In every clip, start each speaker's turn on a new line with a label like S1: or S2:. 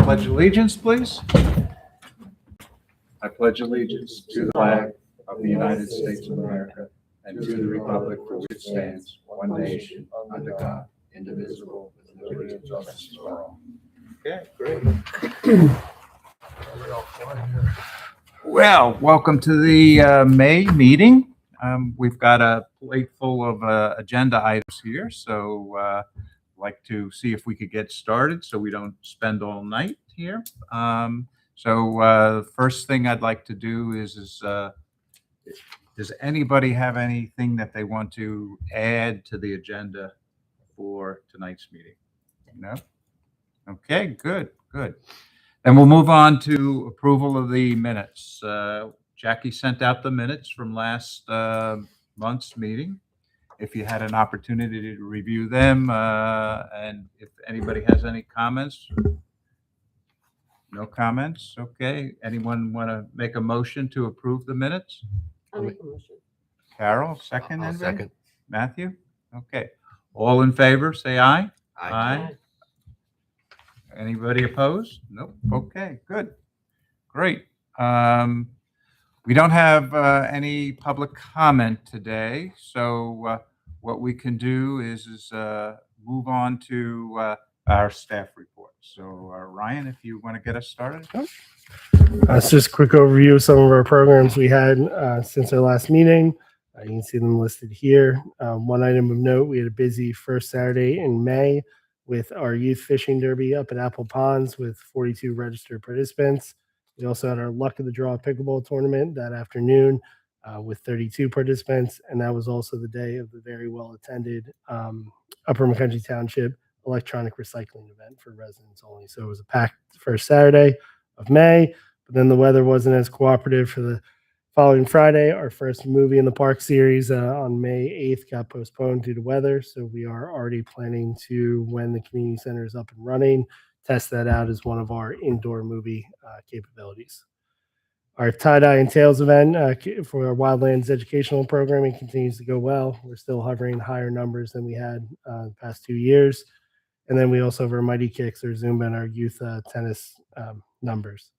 S1: pledge allegiance, please. I pledge allegiance to the flag of the United States of America and to the republic for which it stands, one nation, under God, indivisible, with liberty and justice for all. Okay, great. Well, welcome to the May meeting. We've got a plate full of agenda items here, so I'd like to see if we could get started so we don't spend all night here. The first thing I'd like to do is does anybody have anything that they want to add to the agenda for tonight's meeting? No? Okay, good. And we'll move on to approval of the minutes. Jackie sent out the minutes from last month's meeting. If you had an opportunity to review them, and if anybody has any comments. No comments? Okay. Anyone want to make a motion to approve the minutes?
S2: I'll make a motion.
S1: Carol, second.
S3: I'll
S1: Anybody?
S3: second.
S1: Matthew? Okay. All in favor, say aye.
S3: Aye.
S1: Anybody opposed? Nope. Okay, good. Great. We don't have any public comment today, so what we can do is move on to our staff report. So Ryan, if you want to get us started.
S4: It's just a quick overview of some of our programs we had since our last meeting. You can see them listed here. One item of note, we had a busy first Saturday in May with our youth fishing derby up at Apple Ponds with 42 registered participants. We also had our Luck of the Draw pickleball tournament that afternoon with 32 participants. And that was also the day of the very well attended Upper McCountry Township electronic recycling event for residents only. So it was a packed first Saturday of May, but then the weather wasn't as cooperative for the following Friday. Our first movie in the park series on May 8th got postponed due to weather. So we are already planning to, when the community center is up and running, test that out as one of our indoor movie capabilities. Our tie-dye and tails event for our Wildlands educational programming continues to go well. We're still hovering higher numbers than we had the past 2 years. And then we also have our Mighty Kicks, our Zumba, and our youth tennis numbers.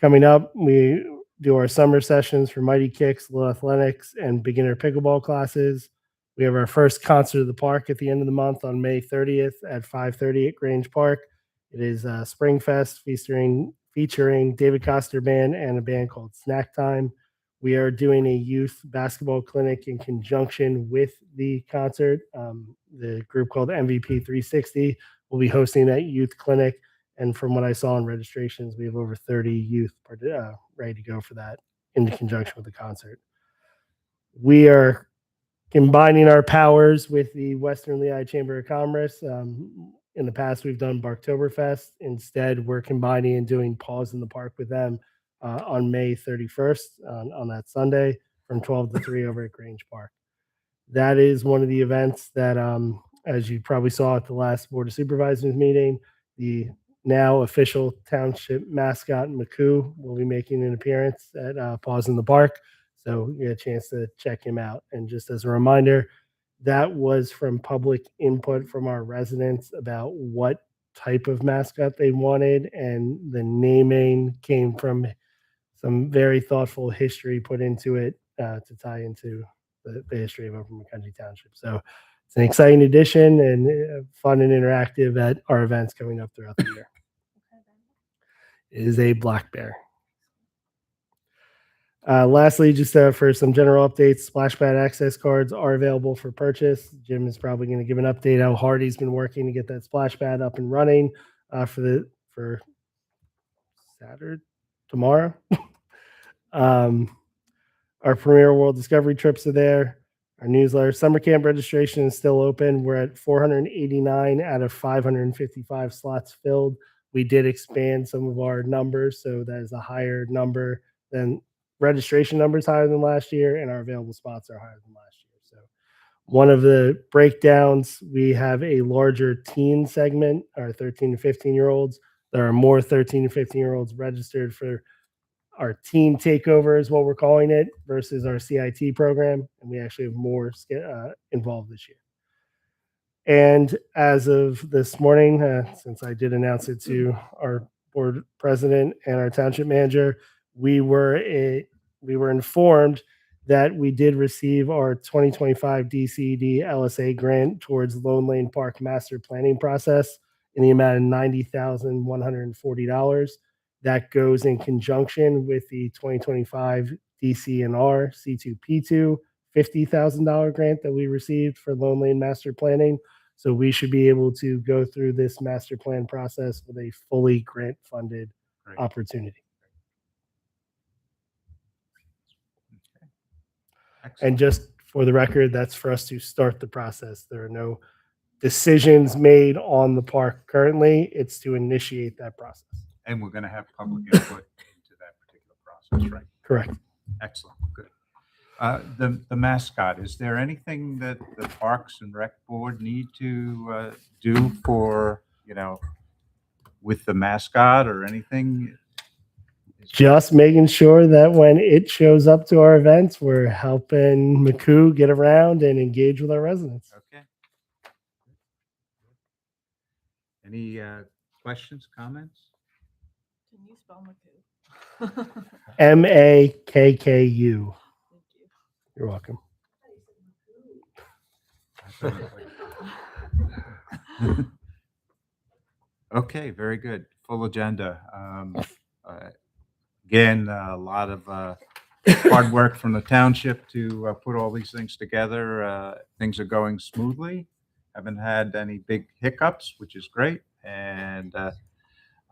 S4: Coming up, we do our summer sessions for Mighty Kicks, Little Athletics, and beginner pickleball classes. We have our first concert of the park at the end of the month on May 30th at 5:30 at Grange Park. It is Spring Fest featuring David Coster Band and a band called Snack Time. We are doing a youth basketball clinic in conjunction with the concert. The group called MVP 360 will be hosting that youth clinic. And from what I saw in registrations, we have over 30 youth ready to go for that in conjunction with the concert. We are combining our powers with the Western Lehigh Chamber of Commerce. In the past, we've done Barktoberfest. Instead, we're combining and doing Paws in the Park with them on May 31st on that Sunday from 12 to 3 over at Grange Park. That is one of the events that, as you probably saw at the last Board of Supervisors meeting, the now official township mascot Maku will be making an appearance at Paws in the Park. So you get a chance to check him out. And just as a reminder, that was from public input from our residents about what type of mascot they wanted. And the naming came from some very thoughtful history put into it to tie into the history of Upper McCountry Township. So it's an exciting addition and fun and interactive at our events coming up throughout the year. It is a black bear. Lastly, just for some general updates, splash pad access cards are available for purchase. Jim is probably going to give an update how hard he's been working to get that splash pad up and running for Saturday, tomorrow. Our Premier World Discovery trips are there. Our newsletter, summer camp registration is still open. We're at 489 out of 555 slots filled. We did expand some of our numbers, so that is a higher number than registration numbers higher than last year, and our available spots are higher than last year. So one of the breakdowns, we have a larger teen segment, our 13 to 15-year-olds. There are more 13 to 15-year-olds registered for our teen takeover is what we're calling it versus our CIT program. And we actually have more involved this year. And as of this morning, since I did announce it to our board president and our township manager, we were informed that we did receive our 2025 DCD LSA grant towards Lone Lane Park master planning process in the amount of $90,140. That goes in conjunction with the 2025 DCNR C2P2 $50,000 grant that we received for Lone Lane master planning. So we should be able to go through this master plan process with a fully grant funded
S1: Great.
S4: opportunity.
S1: Excellent.
S4: And just for the record, that's for us to start the process. There are no decisions made on the park currently. It's to initiate that process.
S1: And we're going to have public input into that particular process, right?
S4: Correct.
S1: Excellent. Good. The mascot, is there anything that the Parks and Rec Board need to do for, with the mascot or anything?
S4: Just making sure that when it shows up to our events, we're helping McCoo get around and engage with our residents.
S1: Okay. Any questions, comments?
S2: Can you spell McCoo?
S4: MAKKU.
S2: Thank you.
S4: You're welcome.
S1: Okay, very good. Full agenda. Again, a lot of hard work from the township to put all these things together. Things are going smoothly. Haven't had any big hiccups, which is great. And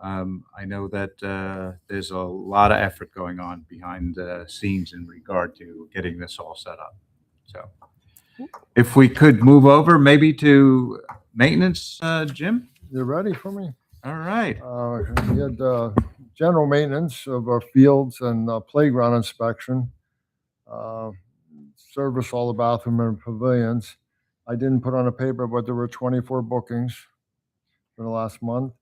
S1: I know that there's a lot of effort going on behind the scenes in regard to getting this all set up. So if we could move over maybe to maintenance, Jim?
S3: You ready for me?
S1: All right.
S3: We had general maintenance of our fields and playground inspection. Service all the bathroom and pavilions. I didn't put on a paper, but there were 24 bookings for the last month.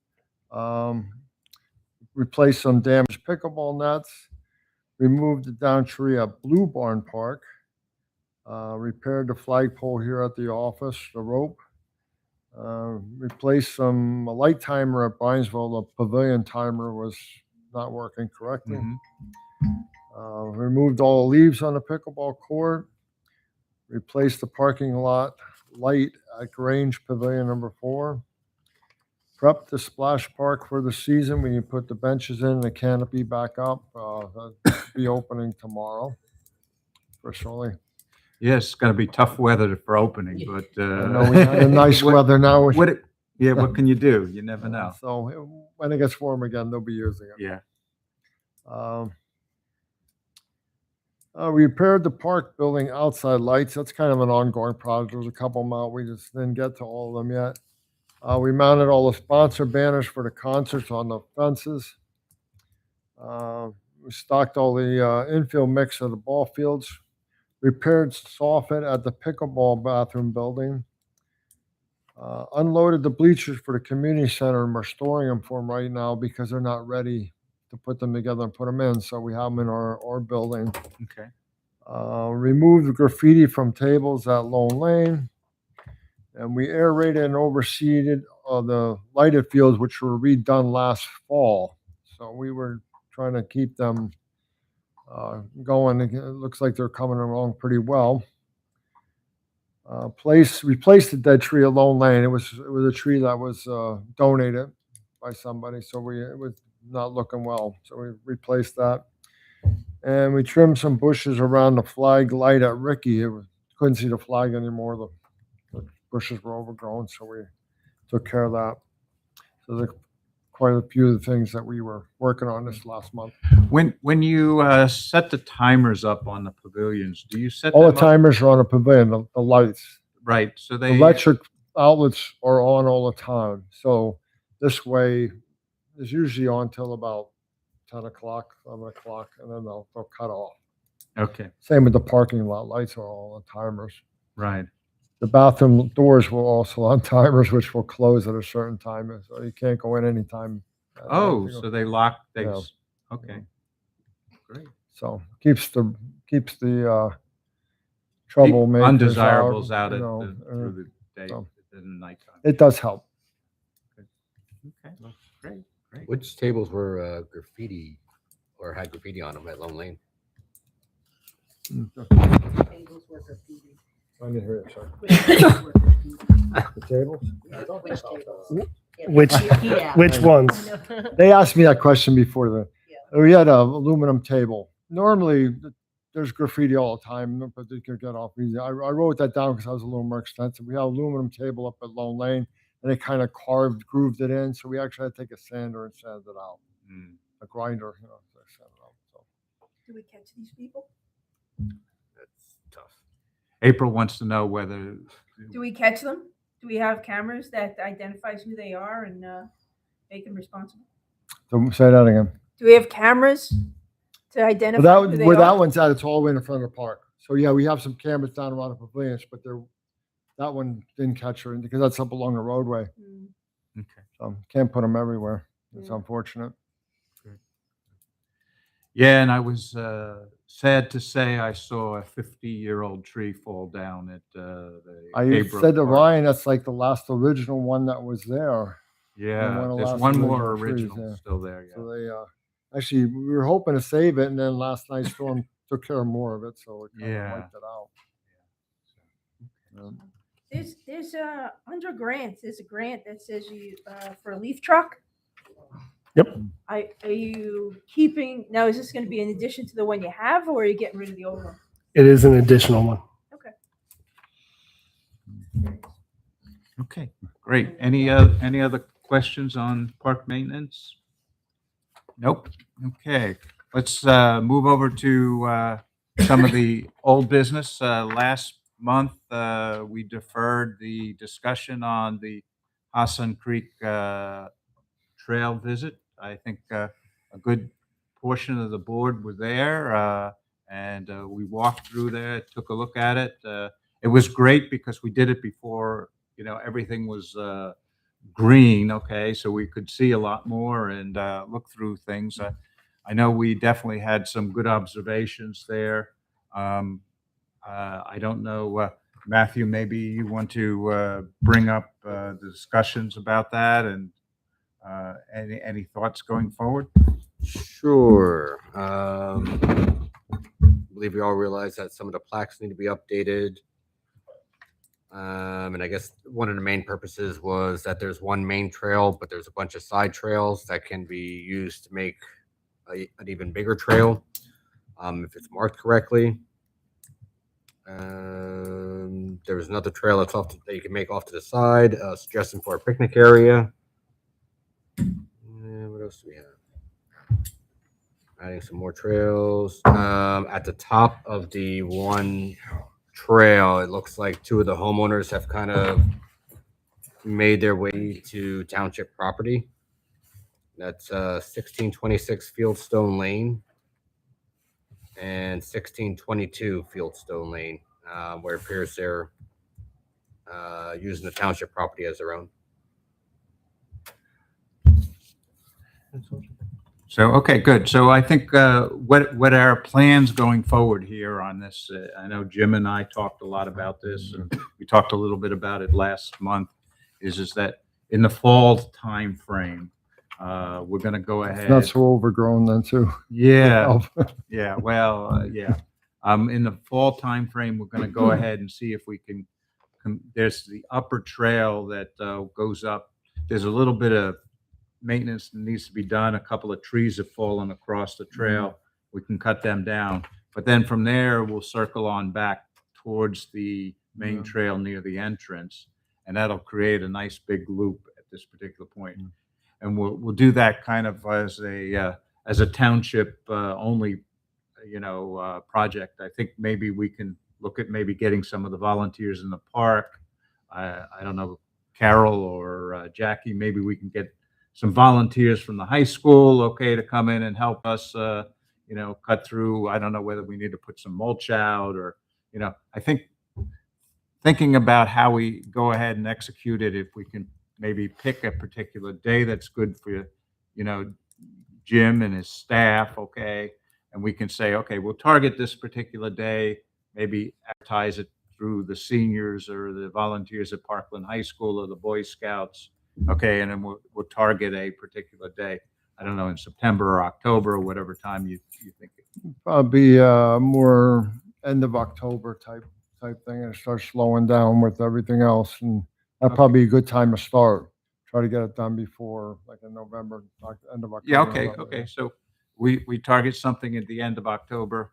S3: Replaced some damaged pickleball nets. Removed the down tree at Blue Barn Park. Repaired the flagpole here at the office, the rope. Replaced a light timer at Brynsville. The pavilion timer was not working correctly.
S1: Mhm.
S3: Removed all the leaves on the pickleball court. Replaced the parking lot light at Grange Pavilion number 4. Prepped the splash park for the season when you put the benches in and the canopy back up. That'll be opening tomorrow, officially.
S1: Yes, it's going to be tough weather for opening, but
S3: I know we had a nice weather now.
S1: What can you do? You never know.
S3: So when it gets warm again, they'll be using it.
S1: Yeah.
S3: We repaired the park building outside lights. That's kind of an ongoing project. There's a couple of them out. We just didn't get to all of them yet. We mounted all the sponsor banners for the concerts on the fences. We stocked all the infield mix of the ball fields. Repaired soffit at the pickleball bathroom building. Unloaded the bleachers for the community center, and we're storing them for them right now because they're not ready to put them together and put them in. So we have them in our building.
S1: Okay.
S3: Removed the graffiti from tables at Lone Lane. And we aerated and overseeded the lighted fields, which were redone last fall. So we were trying to keep them going. It looks like they're coming along pretty well. Replaced the dead tree at Lone Lane. It was a tree that was donated by somebody, so it was not looking well. So we replaced that, and we trimmed some bushes around the flag light at Ricky. Couldn't see the flag anymore. The bushes were overgrown, so we took care of that. So there's quite a few of the things that we were working on this last month.
S1: When you set the timers up on the pavilions, do you set
S3: All
S1: them
S3: the
S1: up?
S3: timers are on the pavilion, the lights.
S1: Right. So they
S3: Electric outlets are on all the time. So this way, it's usually on till about 10 o'clock, 11 o'clock, and then they'll cut off.
S1: Okay.
S3: Same with the parking lot lights are all on timers.
S1: Right.
S3: The bathroom doors will also on timers, which will close at a certain time. So you can't go in anytime.
S1: Oh, so they lock
S3: Yeah.
S1: things. Okay. Great.
S3: So keeps the troublemakers
S1: Undesirables out
S3: you
S1: at
S3: know,
S1: through the day
S3: so.
S1: and the nighttime.
S3: It does help.
S1: Okay. Great.
S5: Which tables were graffiti or had graffiti on them at Lone Lane?
S6: Tables were graffiti.
S3: I didn't hear it, sorry.
S6: Which tables were graffiti?
S3: The tables?
S6: Which tables? Yeah,
S4: Which-
S6: yeah.
S4: Which ones?
S3: They asked me that question before
S6: Yeah.
S3: we had a aluminum table. Normally, there's graffiti all the time, but they could get off easy. I wrote that down because I was a little more extensive. We had an aluminum table up at Lone Lane, and they kind of grooved it in. So we actually had to take a sander and sand it out,
S1: Mm.
S3: a grinder, to sand it out. So
S2: Do we catch these people?
S5: That's tough.
S1: April wants to know whether,
S2: Do we catch them? Do we have cameras that identifies who they are and make them responsible?
S3: say that again.
S2: Do we have cameras to identify who they
S3: Where
S2: are?
S3: that one's at, it's all the way in the front of the park. So yeah, we have some cameras down around the pavilions, but that one didn't catch her because that's up along the roadway.
S2: Mm.
S1: okay.
S3: So can't put them everywhere. It's
S2: Yeah.
S3: unfortunate.
S1: Yeah, and I was sad to say I saw a 50-year-old tree fall down at the.
S3: I
S1: Caybrook
S3: said to
S1: Park.
S3: Ryan, that's like the last original one that was there.
S1: Yeah,
S3: one of the
S1: there's
S3: last
S1: one more
S3: original trees,
S1: original
S3: yeah.
S1: still there. Yeah.
S3: So they actually we were hoping to save it, and then last night's storm took care of more of it, so it kind
S1: Yeah.
S3: of wiped it out. Um,
S2: There's under grants. There's a grant that says you for a leaf truck.
S4: Yep.
S2: Are you keeping now? Is this going to be in addition to the one you have, or are you getting rid of the old one?
S4: It is an additional one.
S1: Okay, great. Any other questions on park maintenance? Nope. Okay, let's move over to some of the old business. Last month, we deferred the discussion on the Hassan Creek trail visit. I think a good portion of the board was there, and we walked through there, took a look at it. It was great because we did it before, everything was green, okay, so we could see a lot more and look through things. I know we definitely had some good observations there. I don't know, Matthew, maybe you want to bring up the discussions about that and any thoughts going forward?
S5: Sure. I believe we all realize that some of the plaques need to be updated. And I guess one of the main purposes was that there's one main trail, but there's a bunch of side trails that can be used to make an even bigger trail, if it's marked correctly. There was another trail that you can make off to the side, suggesting for a picnic area. What else do we have? Adding some more trails. At the top of the one trail, it looks like two of the homeowners have kind of made their way to township property. That's 1626 Fieldstone Lane and 1622 Fieldstone Lane, where it appears they're using the township property as their own.
S1: So, okay, good. So I think what our plans going forward here on this, I know Jim and I talked a lot about this, and we talked a little bit about it last month, is that in the fall time frame, we're going to go
S3: It's
S1: ahead.
S3: not so overgrown then too.
S1: Yeah, yeah. Well, yeah. In the fall time frame, we're going to go ahead and see if we can. There's the upper trail that goes up. There's a little bit of maintenance that needs to be done. A couple of trees have fallen across the trail. We can cut them down, but then from there we'll circle on back towards the main trail near the entrance, and that'll create a nice big loop at this particular point. And we'll do that kind of as a township only, project. I think maybe we can look at maybe getting some of the volunteers in the park. I don't know, Carol or Jackie, maybe we can get some volunteers from the high school, okay, to come in and help us, cut through. I don't know whether we need to put some mulch out or, I think thinking about how we go ahead and execute it, if we can maybe pick a particular day that's good for, Jim and his staff, okay, and we can say, okay, we'll target this particular day, maybe advertise it through the seniors or the volunteers at Parkland High School or the Boy Scouts, Okay, and then we'll target a particular day. I don't know, in September or October or whatever time you think.
S3: Probably more end of October type thing, and start slowing down with everything else, and that'd
S1: Okay.
S3: probably be a good time to start. Try to get it done before like in November, end of October.
S1: Yeah, okay,
S3: November,
S1: okay. So we target something at the end of October.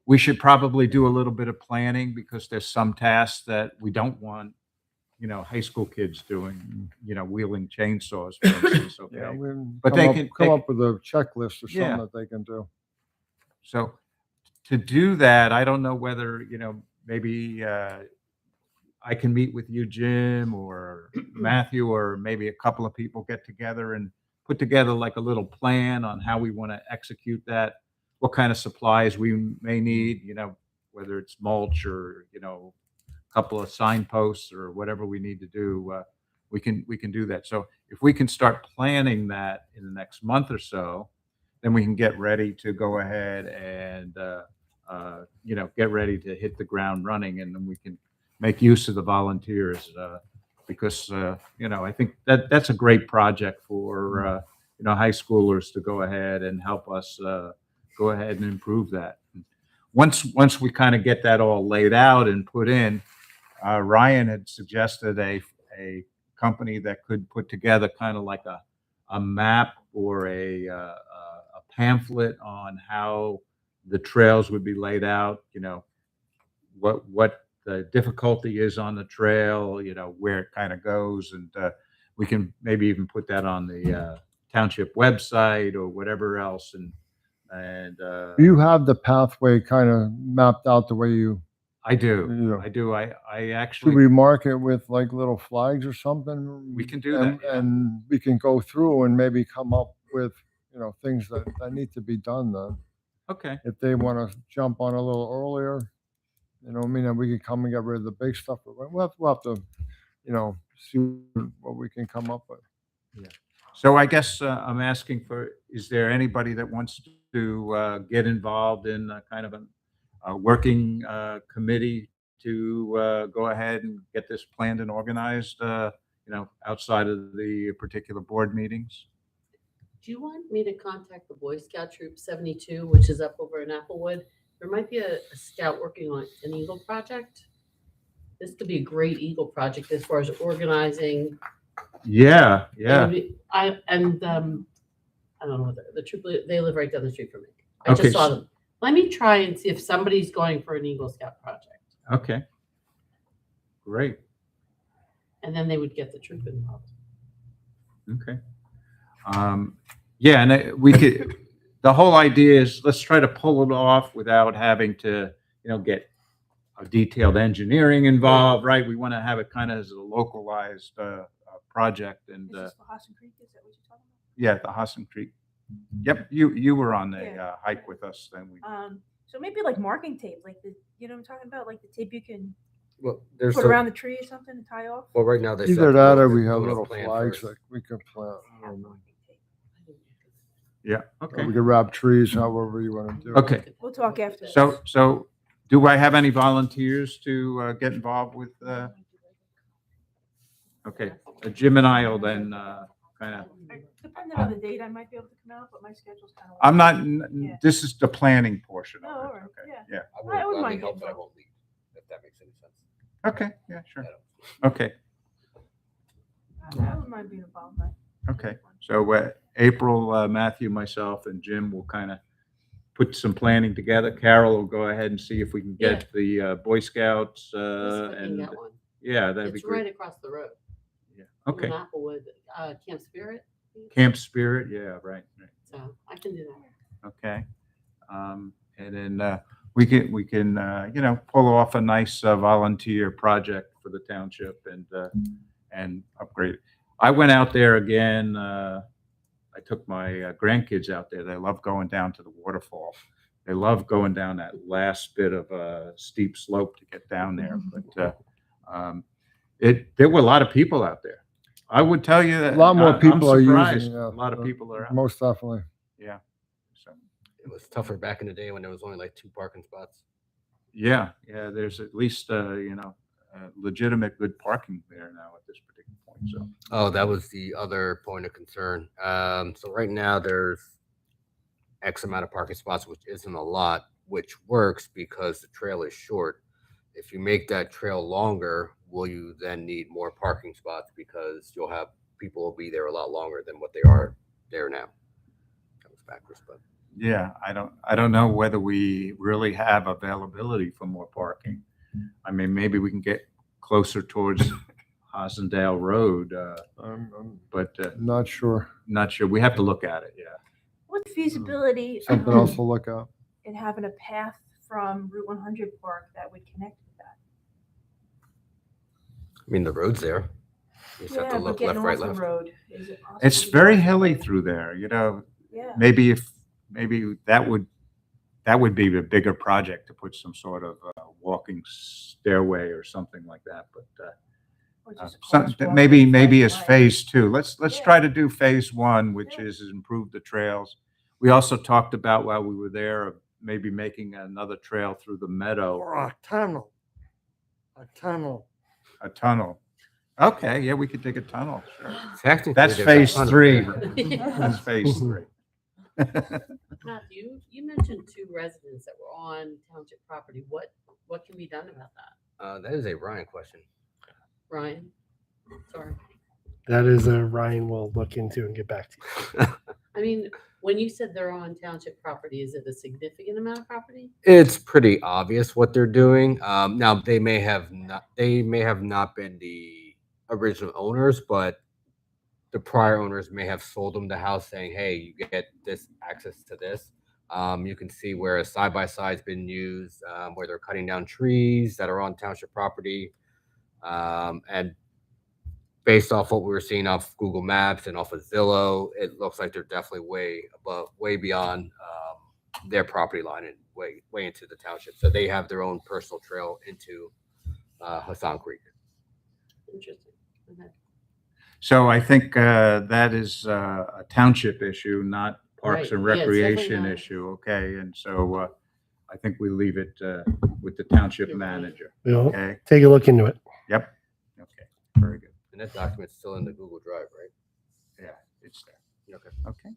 S1: We should probably do a little bit of planning because there's some tasks that we don't want, high school kids doing, wheeling chainsaws, for instance,
S3: Yeah,
S1: okay?
S3: we
S1: But
S3: come
S1: they
S3: up,
S1: can-
S3: come
S1: they-
S3: up with a checklist or
S1: Yeah.
S3: something that they can do.
S1: So to do that, I don't know whether, maybe I can meet with you, Jim, or Matthew, or maybe a couple of people get together and put together like a little plan on how we want to execute that, what kind of supplies we may need, whether it's mulch or, a couple of signposts or whatever we need to do. We can do that. So if we can start planning that in the next month or so, then we can get ready to go ahead and, get ready to hit the ground running, and then we can make use of the volunteers, because, I think that's a great project for, high schoolers to go ahead and help us, go ahead and improve that. Once we kind of get that all laid out and put in, Ryan had suggested a company that could put together kind of like a map or a pamphlet on how the trails would be laid out, what the difficulty is on the trail, where it kind of goes. And we can maybe even put that on the township website or whatever else. And
S3: Do you have the pathway kind of mapped out the way you?
S1: I do.
S3: Yeah.
S1: I do. I
S3: Should
S1: actually,
S3: we mark it with like little flags or something?
S1: We can do that, yeah.
S3: And we can go through and maybe come up with, things that need to be done then.
S1: okay.
S3: If they want to jump on a little earlier, and we can come and get rid of the big stuff. But we'll have to, see what we can come up with.
S1: So I guess I'm asking for, is there anybody that wants to get involved in kind of a working committee to go ahead and get this planned and organized, outside of the particular board meetings?
S6: Do you want me to contact the Boy Scout Troop 72, which is up over in Applewood? There might be a scout working on an Eagle project. This could be a great Eagle project as far as organizing.
S1: Yeah,
S6: It
S1: yeah.
S6: would be- I don't know what the troop, they live right down the street from me. I
S1: Okay,
S6: just saw
S1: so-
S6: them. Let me try and see if somebody's going for an Eagle Scout project,
S1: Okay. Great.
S6: and then they would get the troop involved.
S1: Okay. Yeah, and we could, the whole idea is let's try to pull it off without having to, get a detailed engineering involved, right? We want to have it kind of as a localized project. And
S2: Is this the Hassan Creek? Is that what you're talking
S1: yeah, the Hassan Creek. Yep, you were on the
S2: Yeah.
S1: hike with us then.
S2: about? So maybe like marking tape, like what I'm talking about, like the tape you can
S5: Well, there's
S2: put
S5: some,
S2: around the tree or something to tie off.
S5: well, right now they still
S3: Either
S5: have to
S3: that
S5: go
S3: or
S5: through-
S3: we have
S5: do a
S3: little
S5: plan
S3: flags
S5: first.
S3: that we can plant.
S2: Have marking tape.
S1: Yeah,
S3: Or
S1: okay.
S3: we can wrap trees, however you want to do it.
S1: Okay.
S2: We'll talk after.
S1: So do I have any volunteers to get involved with? Okay, Jim and I will then kind of.
S2: Depending on the date, I might be able to come out, but my schedule's kind of.
S1: I'm not.
S2: Yeah.
S1: This is the planning portion
S2: Oh,
S1: of
S2: all
S1: it.
S2: right,
S1: Okay.
S2: yeah.
S1: Yeah.
S5: I
S2: I
S5: will
S2: wouldn't
S5: gladly
S2: mind
S5: help,
S2: getting
S5: but I
S2: involved.
S5: won't lead, if that makes any sense.
S1: Okay. Yeah. Sure.
S5: I don't-
S1: Okay.
S2: I wouldn't mind being involved.
S1: Okay. So April, Matthew, myself, and Jim will kind of put some planning together. Carol will go ahead and see if we can get the Boy Scouts.
S6: Let's look
S1: And
S6: at one.
S1: yeah, that'd be
S6: It's right
S1: great.
S6: across the road.
S1: Yeah.
S6: from
S1: Okay.
S6: Applewood, Camp Spirit.
S1: Camp Spirit. Yeah. Right.
S6: So I can do that.
S1: Okay. And then we can pull off a nice volunteer project for the township and upgrade it. I went out there again. I took my grandkids out there. They love going down to the waterfall. They love going down that last bit of steep slope to get down there. But there were a lot of people out there. I would tell you that
S3: A lot more
S1: I'm
S3: people are
S1: surprised.
S3: using. Yeah,
S1: A lot of people are out.
S3: Most definitely.
S1: Yeah. So.
S5: It was tougher back in the day when there was only like 2 parking spots.
S1: Yeah, there's at least, legitimate good parking there now at this particular point. So,
S5: Oh, that was the other point of concern. So right now there's X amount of parking spots, which isn't a lot, which works because the trail is short. If you make that trail longer, will you then need more parking spots because you'll have people will be there a lot longer than what they are there now? That was backwards, but
S1: yeah, I don't know whether we really have availability for more parking. I mean, maybe we can get closer towards Hosendale Road,
S3: I'm
S1: but
S3: not sure.
S1: not sure. We have to look at it, yeah.
S2: What feasibility
S3: Something else to look at.
S2: in having a path from Route 100 Park that would connect with that?
S5: I mean the road's there. You just have to
S2: Yeah, but
S5: look
S2: getting
S5: left, right,
S2: off the
S5: left.
S2: road, is it possible?
S1: It's
S2: to
S1: very
S2: get off the
S1: hilly
S2: road?
S1: through there, you know.
S2: Yeah.
S1: Maybe that would be a bigger project to put some sort of walking stairway or something like that. But
S2: Or just a
S1: some,
S2: crosswalk
S1: maybe
S2: with
S1: as
S2: flashlight.
S1: phase two. Let's
S2: Yeah.
S1: try to do phase one, which
S2: Yeah.
S1: is improve the trails. We also talked about while we were there of maybe making another trail through the meadow,
S3: Or a tunnel. A tunnel.
S1: a tunnel. Okay, yeah, we could dig a tunnel. Sure.
S5: Technically,
S1: That's
S5: there's a
S1: phase
S5: ton of-
S1: three.
S6: Yeah.
S1: That's phase three.
S6: Matthew, you mentioned 2 residents that were on township property. What can be done about that?
S5: That is a Ryan question.
S6: Ryan? Sorry.
S4: That is a Ryan will look into and get back to you.
S6: I mean, when you said they're on township property, is it a significant amount of property?
S5: It's pretty obvious what they're doing. Now they may have not been the original owners, but the prior owners may have sold them the house saying, hey, you get this access to this. You can see where a side-by-side's been used, where they're cutting down trees that are on township property. And based off what we were seeing off Google Maps and off of Zillow, it looks like they're definitely way beyond their property line and way into the township. So they have their own personal trail into Hassan Creek.
S6: Interesting. Okay.
S1: So I think that is a township issue, not Parks
S6: Right.
S1: and
S6: Yeah, it's definitely
S1: Recreation
S6: not.
S1: issue, okay? And so I think we leave it with the township
S6: You're right.
S1: manager,
S4: We'll
S1: okay?
S4: take a look into it.
S1: Yep, okay, very good.
S5: And that document's still in the Google Drive, right?
S1: Yeah, it's there.
S5: Okay.
S1: Okay.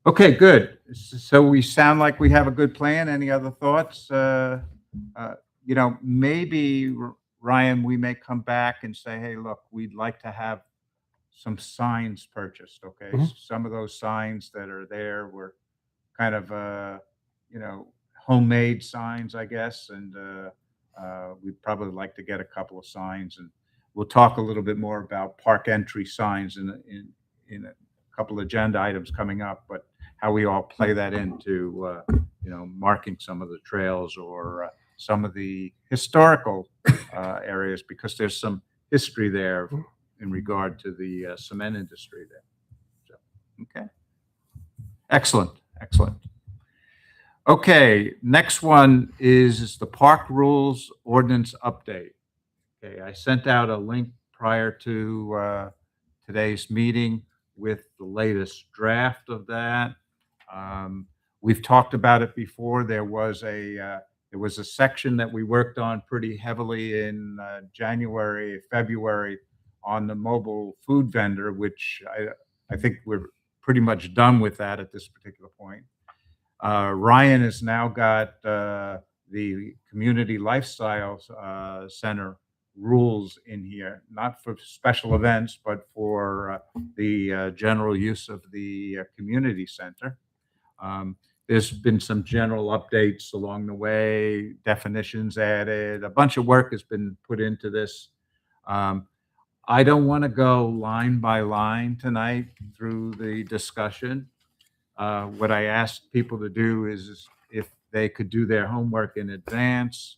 S1: Okay, good. So we sound like we have a good plan. Any other thoughts? You know, maybe, Ryan, we may come back and say, hey, look, we'd like to have some signs purchased, okay?
S4: Mhm.
S1: Some of those signs that are there were kind of, you know, homemade signs, I guess, and we'd probably like to get a couple of signs, and we'll talk a little bit more about park entry signs in a couple agenda items coming up, but how we all play that into, you know, marking some of the trails or some of the historical areas, because there's some history there in regard to the cement industry there. So, okay. Excellent, excellent. Okay, next one is the park rules ordinance update. Okay, I sent out a link prior to today's meeting with the latest draft of that. We've talked about it before. There was a section that we worked on pretty heavily in January, February on the mobile food vendor, which I think we're pretty much done with that at this particular point. Ryan has now got the community lifestyle center rules in here, not for special events, but for the general use of the community center. There's been some general updates along the way, definitions added, a bunch of work has been put into this. I don't want to go line by line tonight through the discussion. What I asked people to do is if they could do their homework in advance,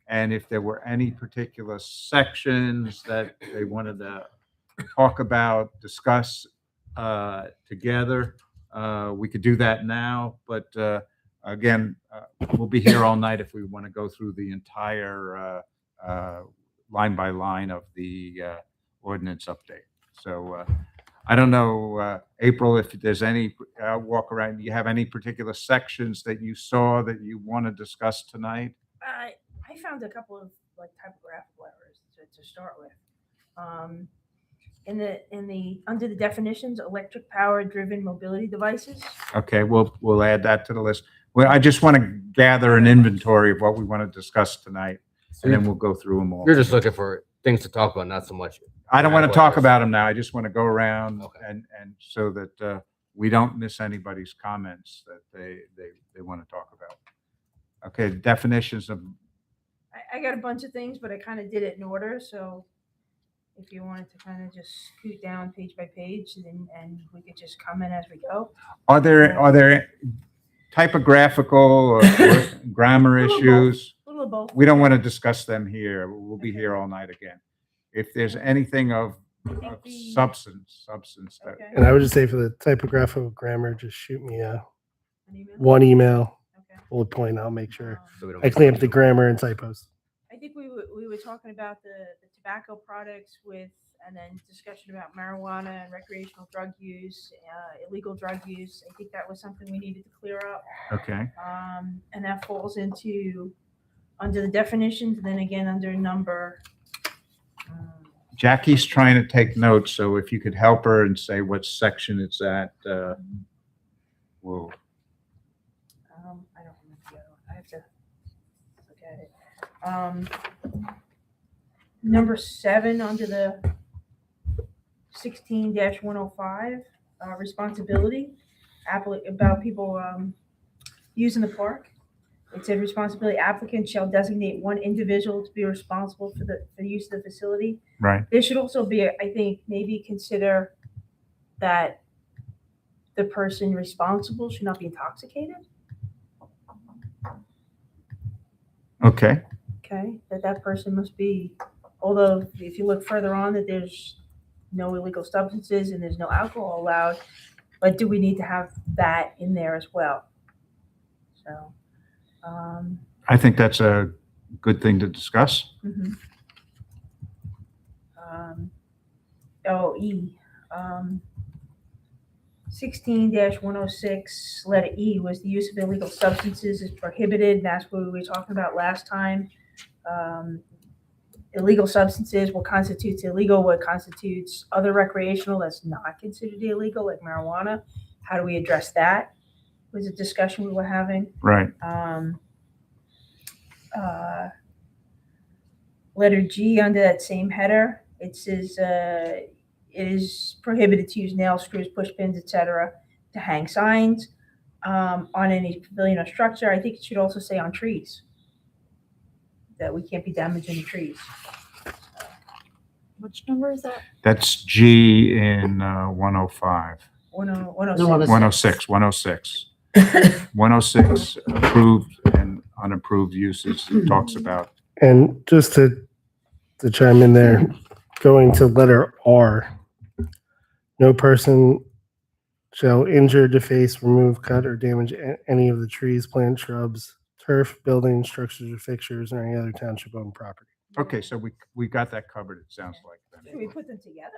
S1: and if there were any particular sections that they wanted to talk about, discuss together, we could do that now. But again, we'll be here all night if we want to go through the entire line by line of the ordinance update. So I don't know, April, if there's any walk around, do you have any particular sections that you saw that you want to discuss tonight?
S2: I found a couple of like typographical errors to start with. Under the definitions, electric power driven mobility devices.
S1: Okay, we'll add that to the list. Well, I just want to gather an inventory of what we want to discuss tonight,
S5: So
S1: and then we'll go through them all.
S5: you're just looking for things to talk about, not so much.
S1: I don't want to
S5: what
S1: talk
S5: is-
S1: about them now. I just want to go around
S5: Okay.
S1: and so that we don't miss anybody's comments that they want to talk about. Okay, definitions of,
S2: I got a bunch of things, but I kind of did it in order. So if you wanted to kind of just scoot down page by page, and we could just comment as we go.
S1: are there typographical or grammar
S2: Little both.
S1: issues?
S2: A little of both.
S1: We don't want to discuss them here. We'll be here all night again. If there's anything of
S2: think the-
S1: substance that,
S2: Okay.
S4: And I would just say for the typographical grammar, just shoot me
S2: An email?
S4: one email,
S2: Okay.
S4: bullet point. I'll make sure
S5: So we don't
S4: I clean up the grammar and typos.
S2: I think we were talking about the tobacco products and then discussion about marijuana and recreational drug use, illegal drug use. I think that was something we needed to clear up.
S1: okay?
S2: And that falls under the definitions, and then again, under number.
S1: Jackie's trying to take notes, so if you could help her and say what section it's at, we'll,
S2: I don't remember the other one. I have to look at it. Number 7 under the 16-105, responsibility, about people using the park. It said responsibility applicant shall designate one individual to be responsible for the use of the facility.
S1: right,
S2: There should also be, I think, maybe consider that the person responsible should not be intoxicated.
S1: okay,
S2: Okay, that person must be, although if you look further on, that there's no illegal substances and there's no alcohol allowed, but do we need to have that in there as well? So,
S1: I think that's a good thing to discuss.
S2: mhm. Oh, E, 16-106, letter E was the use of illegal substances is prohibited. That's what we were talking about last time. Illegal substances, what constitutes illegal, what constitutes other recreational that's not considered illegal, like marijuana. How do we address that? Was a discussion we were having.
S1: Right,
S2: Letter G under that same header, it says it is prohibited to use nail screws, push pins, etc., to hang signs on any pavilion or structure. I think it should also say on trees that we can't be damaging the trees.
S7: Which number is that?
S1: that's G in 105,
S2: 106.
S1: 106, 106 approved and unapproved uses, it talks about.
S4: And just to chime in there, going to letter R, no person shall injure, deface, remove, cut, or damage any of the trees, plants, shrubs, turf, buildings, structures, or fixtures, or any other township-owned property.
S1: Okay, so we got that covered, it sounds like.
S2: Should we put them together?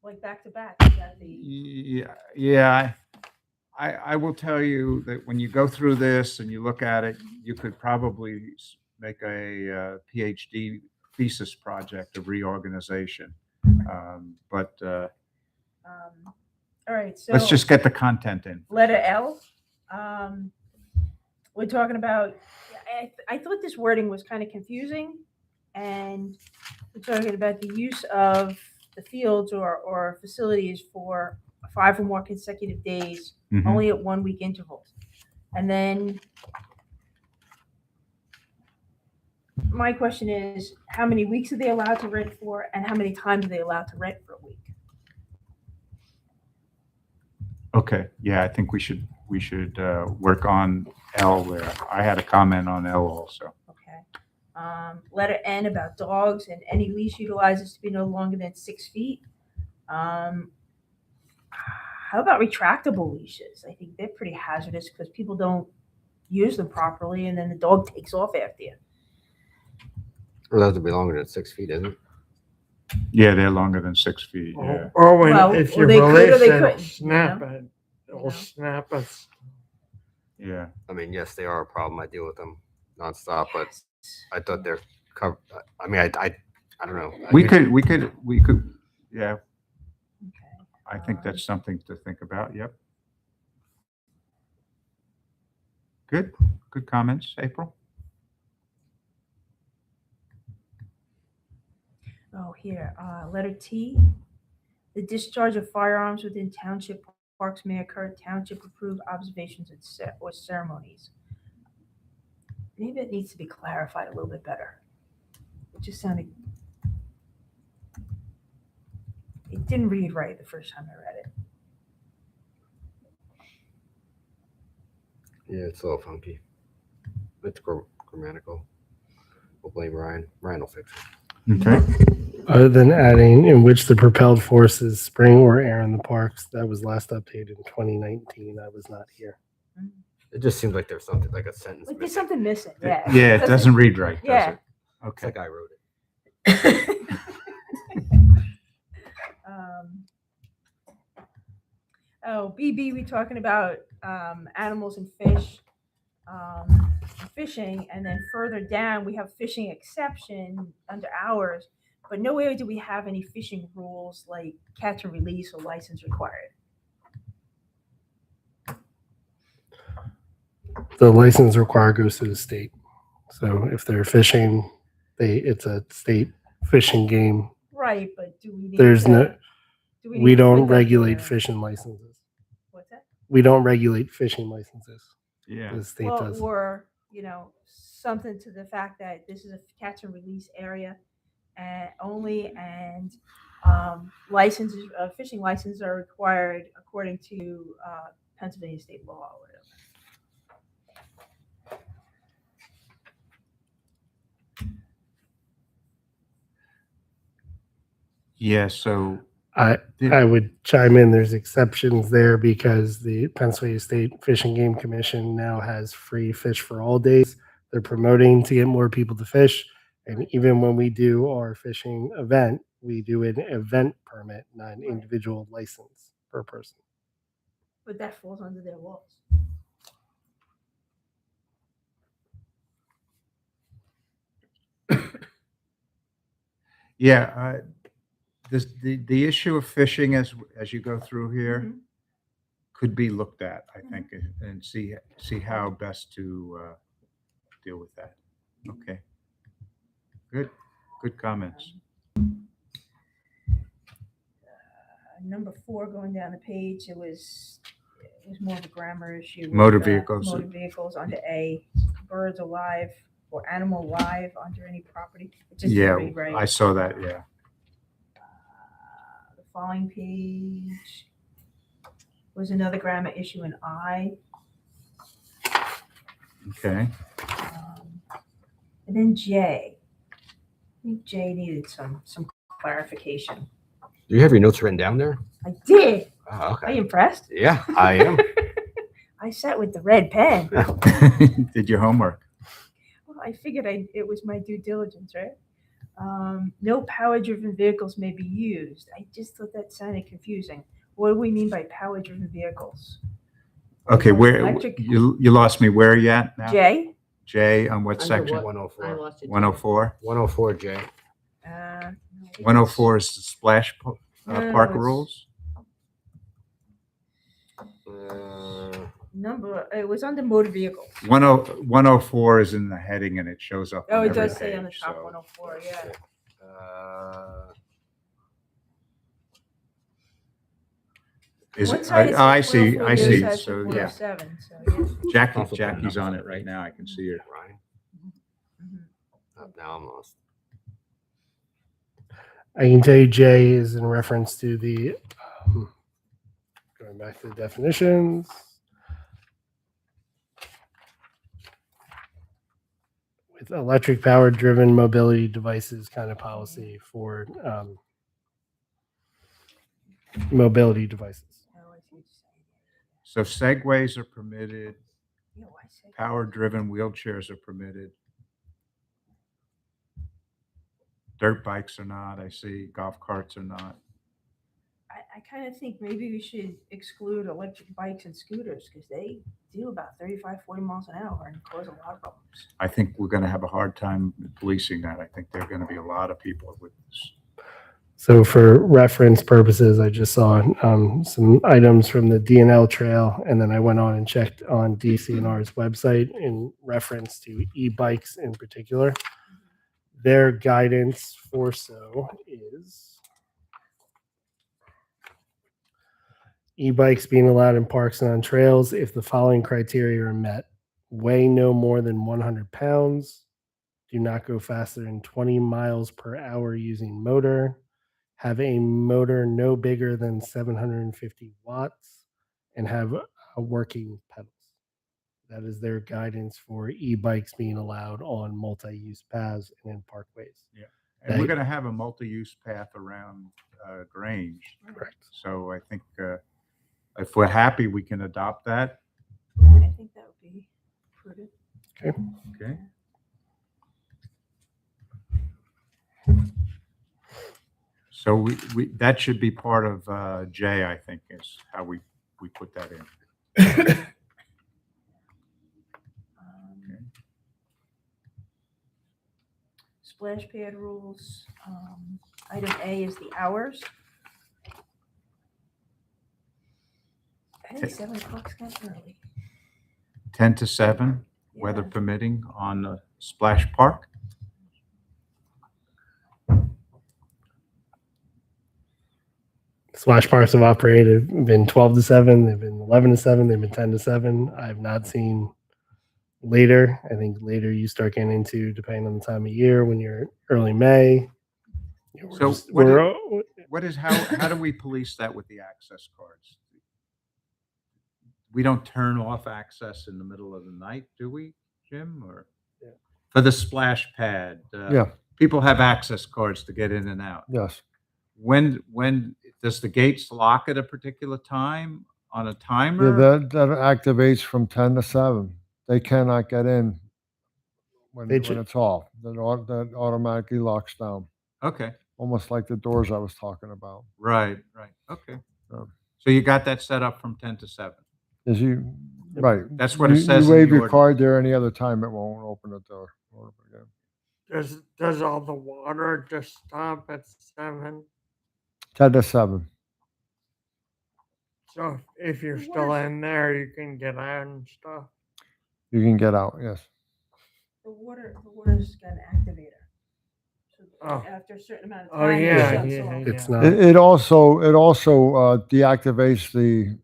S2: Like back to back? Is that the-
S1: Yeah, I will tell you that when you go through this and you look at it, you could probably make a PhD thesis project of reorganization. But
S2: All right, so.
S1: let's just get the content in.
S2: Letter L, we're talking about, I thought this wording was kind of confusing. And we're talking about the use of the fields or facilities for 5 or more consecutive days,
S1: Mhm.
S2: only at 1 week intervals. And then my question is, how many weeks are they allowed to rent for, and how many times are they allowed to rent for a week?
S1: Okay, yeah, I think we should work on L there. I had a comment on L also.
S2: Okay. Letter N about dogs and any leash utilizes to be no longer than 6 feet. How about retractable leashes? I think they're pretty hazardous because people don't use them properly, and then the dog takes off after you.
S5: Allowed to be longer than 6 feet, isn't it?
S1: Yeah, they're longer than 6 feet, yeah.
S3: Or when,
S2: Well,
S3: if
S2: or
S3: you
S2: they could or
S3: release
S2: they
S3: it, it'll
S2: couldn't,
S3: snap
S2: you
S3: it.
S2: You
S3: It'll
S2: know?
S3: snap us.
S1: Yeah,
S5: I mean, yes, they are a problem. I deal with them nonstop, but I thought they're covered. I mean, I I don't know.
S1: We could, yeah,
S2: Okay.
S1: I think that's something to think about. Yep. Good comments, April.
S2: Oh, here, letter T. The discharge of firearms within township parks may occur at township-approved observations or ceremonies. Maybe it needs to be clarified a little bit better. It just sounded. It didn't read right the first time I read it.
S5: Yeah, it's a little funky. It's grammatical. We'll blame Ryan. Ryan will fix it.
S1: Okay.
S4: Other than adding in which the propelled forces spring or air in the parks, that was last updated in 2019. I was not here.
S5: It just seems like there's something like a sentence.
S2: Like there's
S5: missing.
S2: something missing. Yeah.
S1: Yeah, it doesn't read right, does
S2: Yeah.
S1: it?
S5: It's
S1: Okay.
S5: like I wrote it.
S2: BB, we talking about animals and fish, fishing, and then further down we have fishing exception under ours, but nowhere do we have any fishing rules like catch and release or license required.
S4: The license required goes to the state. So if they're fishing, it's a state fishing game.
S2: Right, but do we need
S4: There's
S2: to,
S4: no,
S2: do need
S4: we
S2: to
S4: don't
S2: put that
S4: regulate
S2: there?
S4: fishing licenses.
S2: What's that?
S4: We don't regulate fishing licenses.
S1: Yeah.
S4: The state
S2: Well,
S4: does.
S2: or, something to the fact that this is a catch and release area only, and licenses, fishing licenses are required according to Pennsylvania state law or whatever.
S1: Yeah, so.
S4: I would chime in. There's exceptions there because the Pennsylvania State Fish and Game Commission now has free fish for all days. They're promoting to get more people to fish. And even when we do our fishing event, we do an event permit, not an individual license per person.
S2: But that falls under their laws.
S1: Yeah, the issue of fishing as you go through here
S2: Mhm.
S1: could be looked at, I think, and see how best to deal with that. Okay. Good comments.
S2: Number 4, going down the page, it was more of a grammar issue. with,
S1: Motor vehicles.
S2: Motor vehicles under A, birds alive or animal live under any property. It just
S1: Yeah,
S2: didn't read right.
S1: I saw that, yeah.
S2: The following page was another grammar issue in I.
S1: Okay.
S2: And then J. I think J needed some clarification.
S5: Do you have your notes written down there?
S2: I did.
S5: Oh,
S2: Are you
S5: okay.
S2: impressed?
S5: Yeah, I am.
S2: I sat with the red pen.
S1: Did your homework.
S2: Well, I figured it was my due diligence, right? No power-driven vehicles may be used. I just thought that sounded confusing. What do we mean by power-driven vehicles?
S1: Okay, where
S2: Electric-
S1: you lost me. Where are you at now?
S2: J?
S1: Jay, on what
S6: Under
S1: section?
S6: what? I
S5: 104.
S6: lost it.
S1: 104.
S5: 104, Jay.
S2: No,
S1: 104 is the splash
S2: No,
S1: park
S2: it's-
S1: rules.
S2: It was under motor vehicles.
S1: 104 is in the heading and it shows up.
S2: Oh,
S1: on
S2: it
S1: every
S2: does say on the
S1: page,
S2: top
S1: so-
S2: 104, yeah.
S1: Is
S2: One
S1: it,
S2: side it
S1: I
S2: says
S1: see,
S2: 104,
S1: I
S2: the other
S1: see.
S2: side says
S1: So, yeah,
S2: 107, so yeah.
S1: Jackie's on it right now. I can see her.
S5: Ryan.
S2: Mhm.
S5: Oh, now I'm lost.
S4: I can tell you J is in reference to the, going back to the definitions. With electric power driven mobility devices kind of policy for mobility devices.
S2: Oh, I see what you're saying.
S1: So segways are permitted,
S2: Yeah, why say-
S1: power-driven wheelchairs are permitted. Dirt bikes are not, I see, golf carts are not.
S2: I kind of think maybe we should exclude electric bikes and scooters because they do about 35, 40 miles an hour and cause a lot of problems.
S1: I think we're going to have a hard time policing that. I think there are going to be a lot of people with this.
S4: So for reference purposes, I just saw some items from the DNL trail, and then I went on and checked on DCNR's website in reference to e-bikes in particular. Their guidance for so is e-bikes being allowed in parks and on trails if the following criteria are met: weigh no more than 100 pounds, do not go faster than 20 miles per hour using motor, have a motor no bigger than 750 watts, and have working pedals. That is their guidance for e-bikes being allowed on multi-use paths and in parkways.
S1: And we're
S4: Right.
S1: going to have a multi-use path around Grange.
S4: Correct.
S1: So I think if we're happy, we can adopt that.
S2: I think that would be prudent.
S1: Okay. So we that should be part of J, I think, is how we put that in. Okay.
S2: Splash pad rules. Item A is the hours. I think 7 o'clock's kind of early.
S1: 10 to 7, weather
S2: Yeah.
S1: permitting, on the Splash Park.
S4: Splash parks have operated, been 12 to 7, they've been 11 to 7, they've been 10 to 7. I have not seen later. I think later you start getting into, depending on the time of year, when you're early May.
S1: So how do we police that with the access cards? We don't turn off access in the middle of the night, do we, Jim? Or
S4: Yeah.
S1: for the splash pad?
S3: Yeah.
S1: People have access cards to get in and out.
S3: Yes.
S1: When does the gates lock at a particular time on a
S3: Yeah,
S1: timer?
S3: that activates from 10 to 7. They cannot get in when
S4: They
S3: it's off. That automatically locks down,
S1: Okay,
S3: almost like the doors I was talking about.
S1: right. Okay.
S3: Um,
S1: So you got that set up from 10 to 7.
S3: Is you, right.
S1: That's what it
S3: You-
S1: says
S3: You
S1: in
S3: wave
S1: the
S3: your
S1: ordinance.
S3: card there any other time, it won't open the door. Won't open again.
S7: Does all the water just stop at 7?
S3: 10 to 7.
S7: So if you're
S2: The
S7: still
S2: water's-
S7: in there, you can get out and stuff.
S3: You can get out, yes.
S2: The water's got an activator. So
S7: Oh.
S2: after a certain amount of
S7: Oh,
S2: time, it
S7: yeah,
S2: shuts
S7: yeah,
S2: off.
S7: yeah.
S4: It's not.
S3: It also deactivates the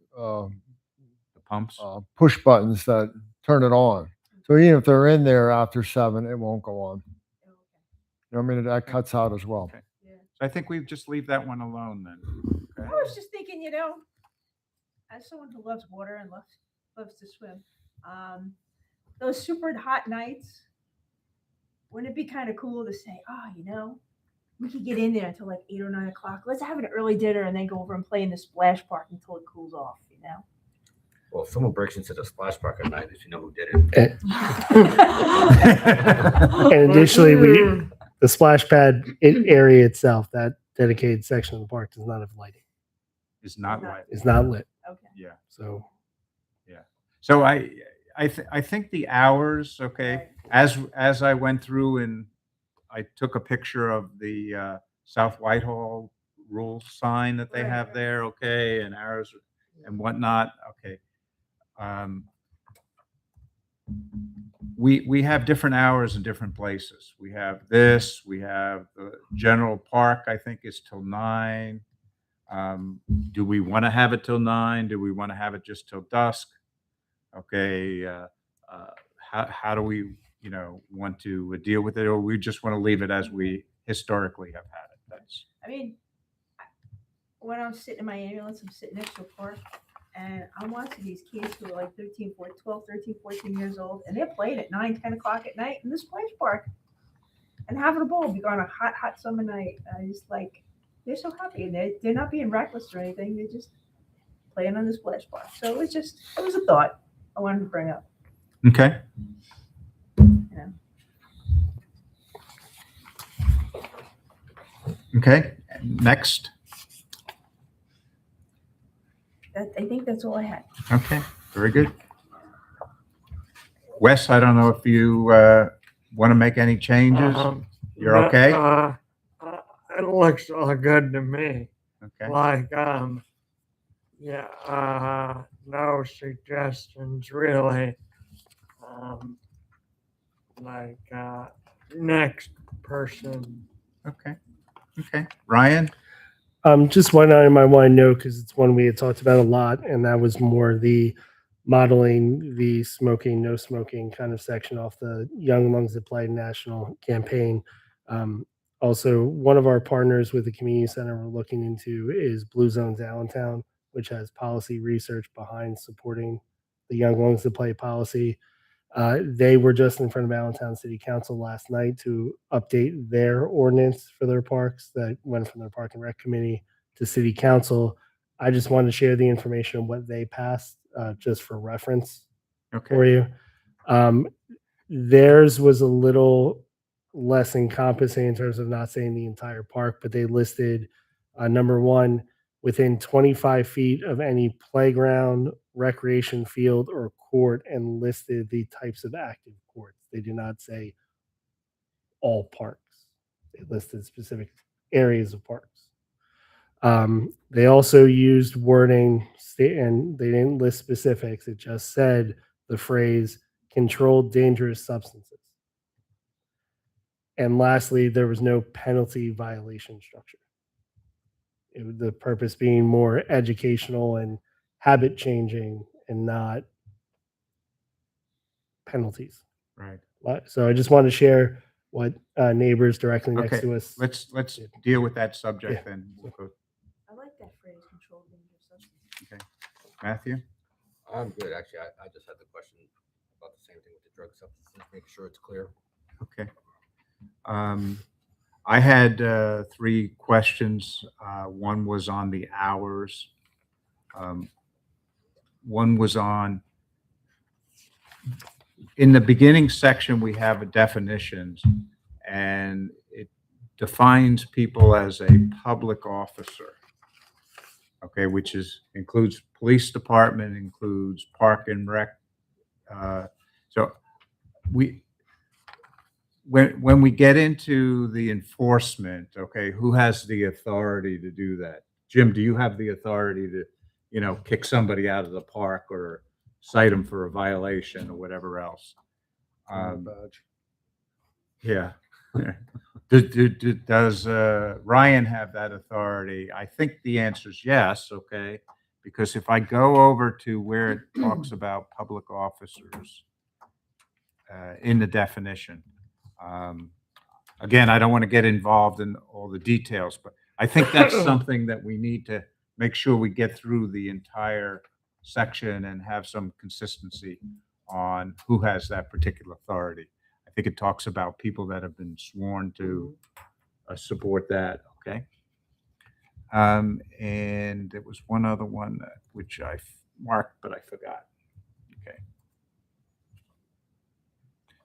S1: The pumps.
S3: push buttons that turn it on. So even if they're in there after 7, it won't go on.
S2: Oh, okay.
S3: You know what I mean? That cuts out as well.
S1: Okay.
S2: Yeah.
S1: So I think we just leave that one alone then.
S2: I
S1: Okay?
S2: was just thinking, as someone who loves water and loves to swim, those super hot nights, wouldn't it be kind of cool to say, we could get in there until like 8 or 9 o'clock. Let's have an early dinner and then go over and play in the splash park until it cools off,
S5: Well, if someone breaks into the splash park at night, if you know who did it.
S4: And additionally, the splash pad area itself, that dedicated section of the park, does not have lighting.
S1: It's not
S2: Not-
S1: right.
S4: It's not lit.
S2: Okay.
S1: Yeah.
S4: So
S1: So I think the hours, okay,
S2: Right.
S1: as I went through and I took a picture of the South Whitehall rules sign that they
S2: Right,
S1: have
S2: right.
S1: there, okay, and hours and whatnot, okay. We have different hours in different places. We have this, we have the general park, I think is till 9. Do we want to have it till 9? Do we want to have it just till dusk? Okay, how do we, want to deal with it, or we just want to leave it as we historically have had it? That's
S2: I mean, when I'm sitting in my ambulance, I'm sitting next to a park, and I'm watching these kids who are like 12, 13, 14 years old, and they're playing at 9, 10 o'clock at night in the splash park and having a ball on a hot, hot summer night. I just they're so happy, and they're not being reckless or anything. They're just playing on the splash park. So it was a thought I wanted to bring up.
S1: okay.
S2: Yeah.
S1: Okay, next.
S2: I think that's all I had.
S1: Okay, very good. Wes, I don't know if you want to make any changes? You're
S7: no,
S1: okay?
S7: It looks all good to me.
S1: Okay,
S7: Like, no suggestions really. Like, next person.
S1: okay, okay. Ryan?
S4: Just one item I want to note because it's one we had talked about a lot, and that was more the modeling the smoking, no smoking kind of section off the Young Lungs That Play national campaign. Also, one of our partners with the community center we're looking into is Blue Zones Allentown, which has policy research behind supporting the Young Lungs That Play policy. They were just in front of Allentown City Council last night to update their ordinance for their parks that went from their Park and Rec Committee to City Council. I just wanted to share the information on what they passed, just for reference
S1: Okay,
S4: for you. Theirs was a little less encompassing in terms of not saying the entire park, but they listed number one, within 25 feet of any playground, recreation field, or court, and listed the types of active courts. They did not say all parks. They listed specific areas of parks. They also used wording, and they didn't list specifics. It just said the phrase controlled dangerous substances. And lastly, there was no penalty violation structure. The purpose being more educational and habit changing and not penalties.
S1: right.
S4: So I just wanted to share what neighbors directly next
S1: Okay,
S4: to us.
S1: let's deal with that subject then. We'll go.
S2: I like that phrase, controlled dangerous substance.
S1: Matthew?
S5: I'm good, actually. I just had the question about the same thing with the drug substances, make sure it's clear.
S1: Okay. I had 3 questions. One was on the hours. One was on, in the beginning section, we have a definitions, and it defines people as a public officer. Okay, which includes police department, includes park and rec. So when we get into the enforcement, okay, who has the authority to do that? Jim, do you have the authority to, kick somebody out of the park or cite them for a violation or whatever else? Yeah. Does Ryan have that authority? I think the answer is yes, okay? Because if I go over to where it talks about public officers in the definition, again, I don't want to get involved in all the details, but I think that's something that we need to make sure we get through the entire section and have some consistency on who has that particular authority. I think it talks about people that have been sworn to support that, okay? And there was one other one which I marked, but I forgot. Okay.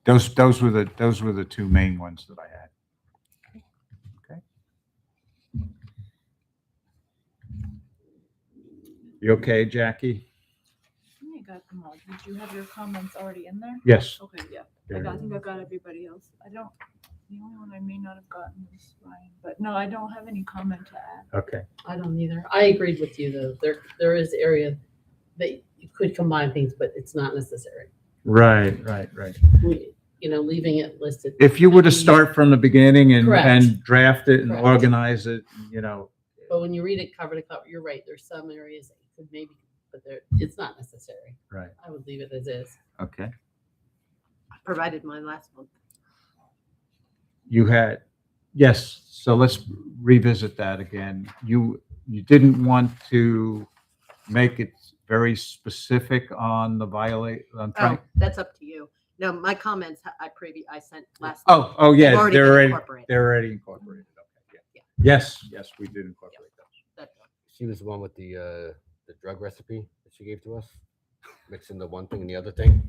S1: Those were the 2 main ones that I had. Okay. You okay, Jackie?
S8: I got them all. Did you have your comments already in there?
S1: Yes.
S8: Okay, yeah.
S1: There.
S8: I think I got everybody else. The only one I may not have gotten is Ryan, but no, I don't have any comment to add.
S1: Okay.
S6: I don't either. I agreed with you though. There is area that you could combine things, but it's not necessary.
S1: Right.
S6: Leaving it listed.
S1: If you were to start from the beginning and
S6: Correct.
S1: draft it and
S6: Correct.
S1: organize it,
S6: But when you read it cover to cover, you're right. There's some areas that you could maybe, but it's not necessary.
S1: right.
S6: I would leave it as is.
S1: Okay.
S9: I provided mine last month.
S1: You had, yes. So let's revisit that again. You didn't want to make it very specific on the
S9: Oh, that's up to you. No, my comments I sent last.
S1: Oh, yeah.
S9: They've already
S1: They're
S9: been
S1: already,
S9: incorporated.
S1: they're already incorporated. Okay.
S9: Yeah.
S1: Yes, we did incorporate those.
S9: That-
S5: She was the one with the drug recipe that she gave to us, mixing the one thing and the other thing.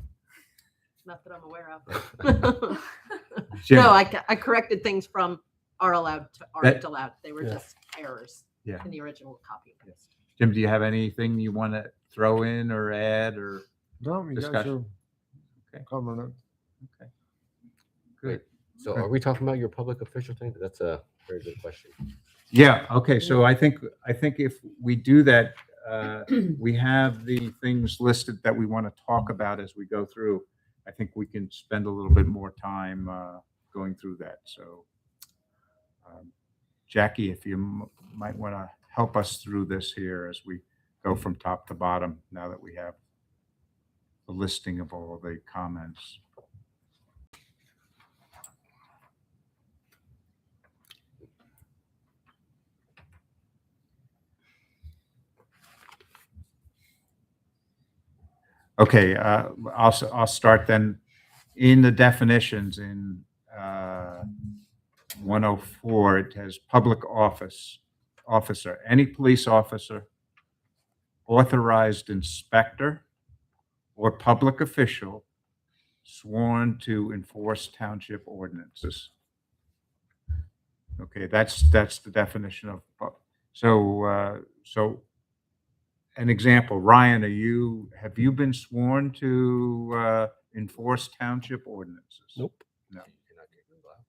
S9: Not that I'm aware of.
S1: Jim,
S9: No, I corrected things from are allowed to aren't
S1: That-
S9: allowed. They were
S4: Yeah.
S9: just errors
S1: Yeah.
S9: in the original copy.
S1: Yes. Jim, do you have anything you want to throw in or add or?
S3: No, you guys
S1: Discussion.
S3: are
S1: Okay.
S3: covering it.
S1: Okay. Good.
S5: So
S1: Okay.
S5: are we talking about your public official thing? That's a very good question.
S1: Yeah, okay, so I think if we do that, we have the things listed that we want to talk about as we go through. I think we can spend a little bit more time going through that, so. Jackie, if you might want to help us through this here as we go from top to bottom, now that we have the listing of all the comments. Okay, I'll start then. In the definitions in 104, it has public officer, any police officer, authorized inspector, or public official sworn to enforce township ordinances. Okay, that's the definition of, so an example, Ryan, have you been sworn to enforce township ordinances?
S4: Nope.
S1: No.
S5: You're not getting involved.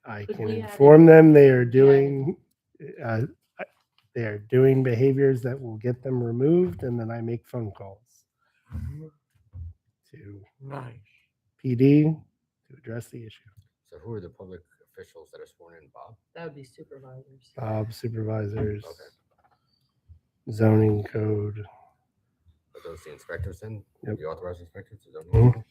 S4: I
S6: Could
S4: can
S6: we add
S4: inform them they are
S6: Yeah.
S4: doing, uh, they are doing behaviors that will get them removed, and then I make phone calls to
S7: Nice.
S4: PD to address the issue.
S5: So who are the public officials that are sworn in, Bob?
S6: That would be supervisors.
S4: Bob, supervisors,
S5: Okay.
S4: zoning code.
S5: Are those the inspectors then?
S4: Yep.
S5: The authorized inspectors? Is that
S4: Mhm.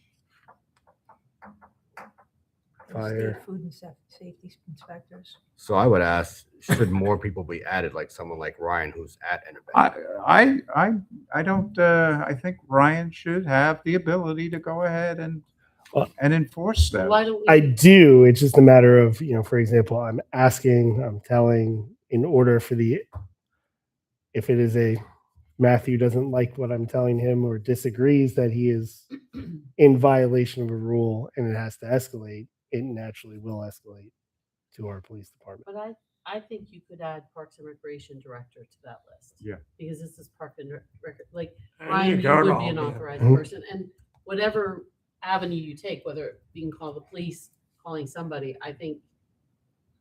S2: State
S4: Fire.
S2: Food and safety inspectors.
S5: So I would ask, should more people be added, like someone like Ryan who's at an event?
S1: I don't, I think Ryan should have the ability to go ahead and
S4: Well-
S1: enforce that.
S6: Why don't we?
S4: I do. It's just a matter of, for example, I'm telling in order for if it is Matthew doesn't like what I'm telling him or disagrees that he is in violation of a rule and it has to escalate, it naturally will escalate to our police department.
S6: But I think you could add Parks and Recreation Director to that list.
S1: Yeah.
S6: Because this is Park and Rec, like
S7: And
S6: Ryan, you
S7: go to
S6: would
S7: all
S6: be an
S7: the
S6: authorized
S4: Mhm.
S6: person, and whatever avenue you take, whether you can call the police, calling somebody, I think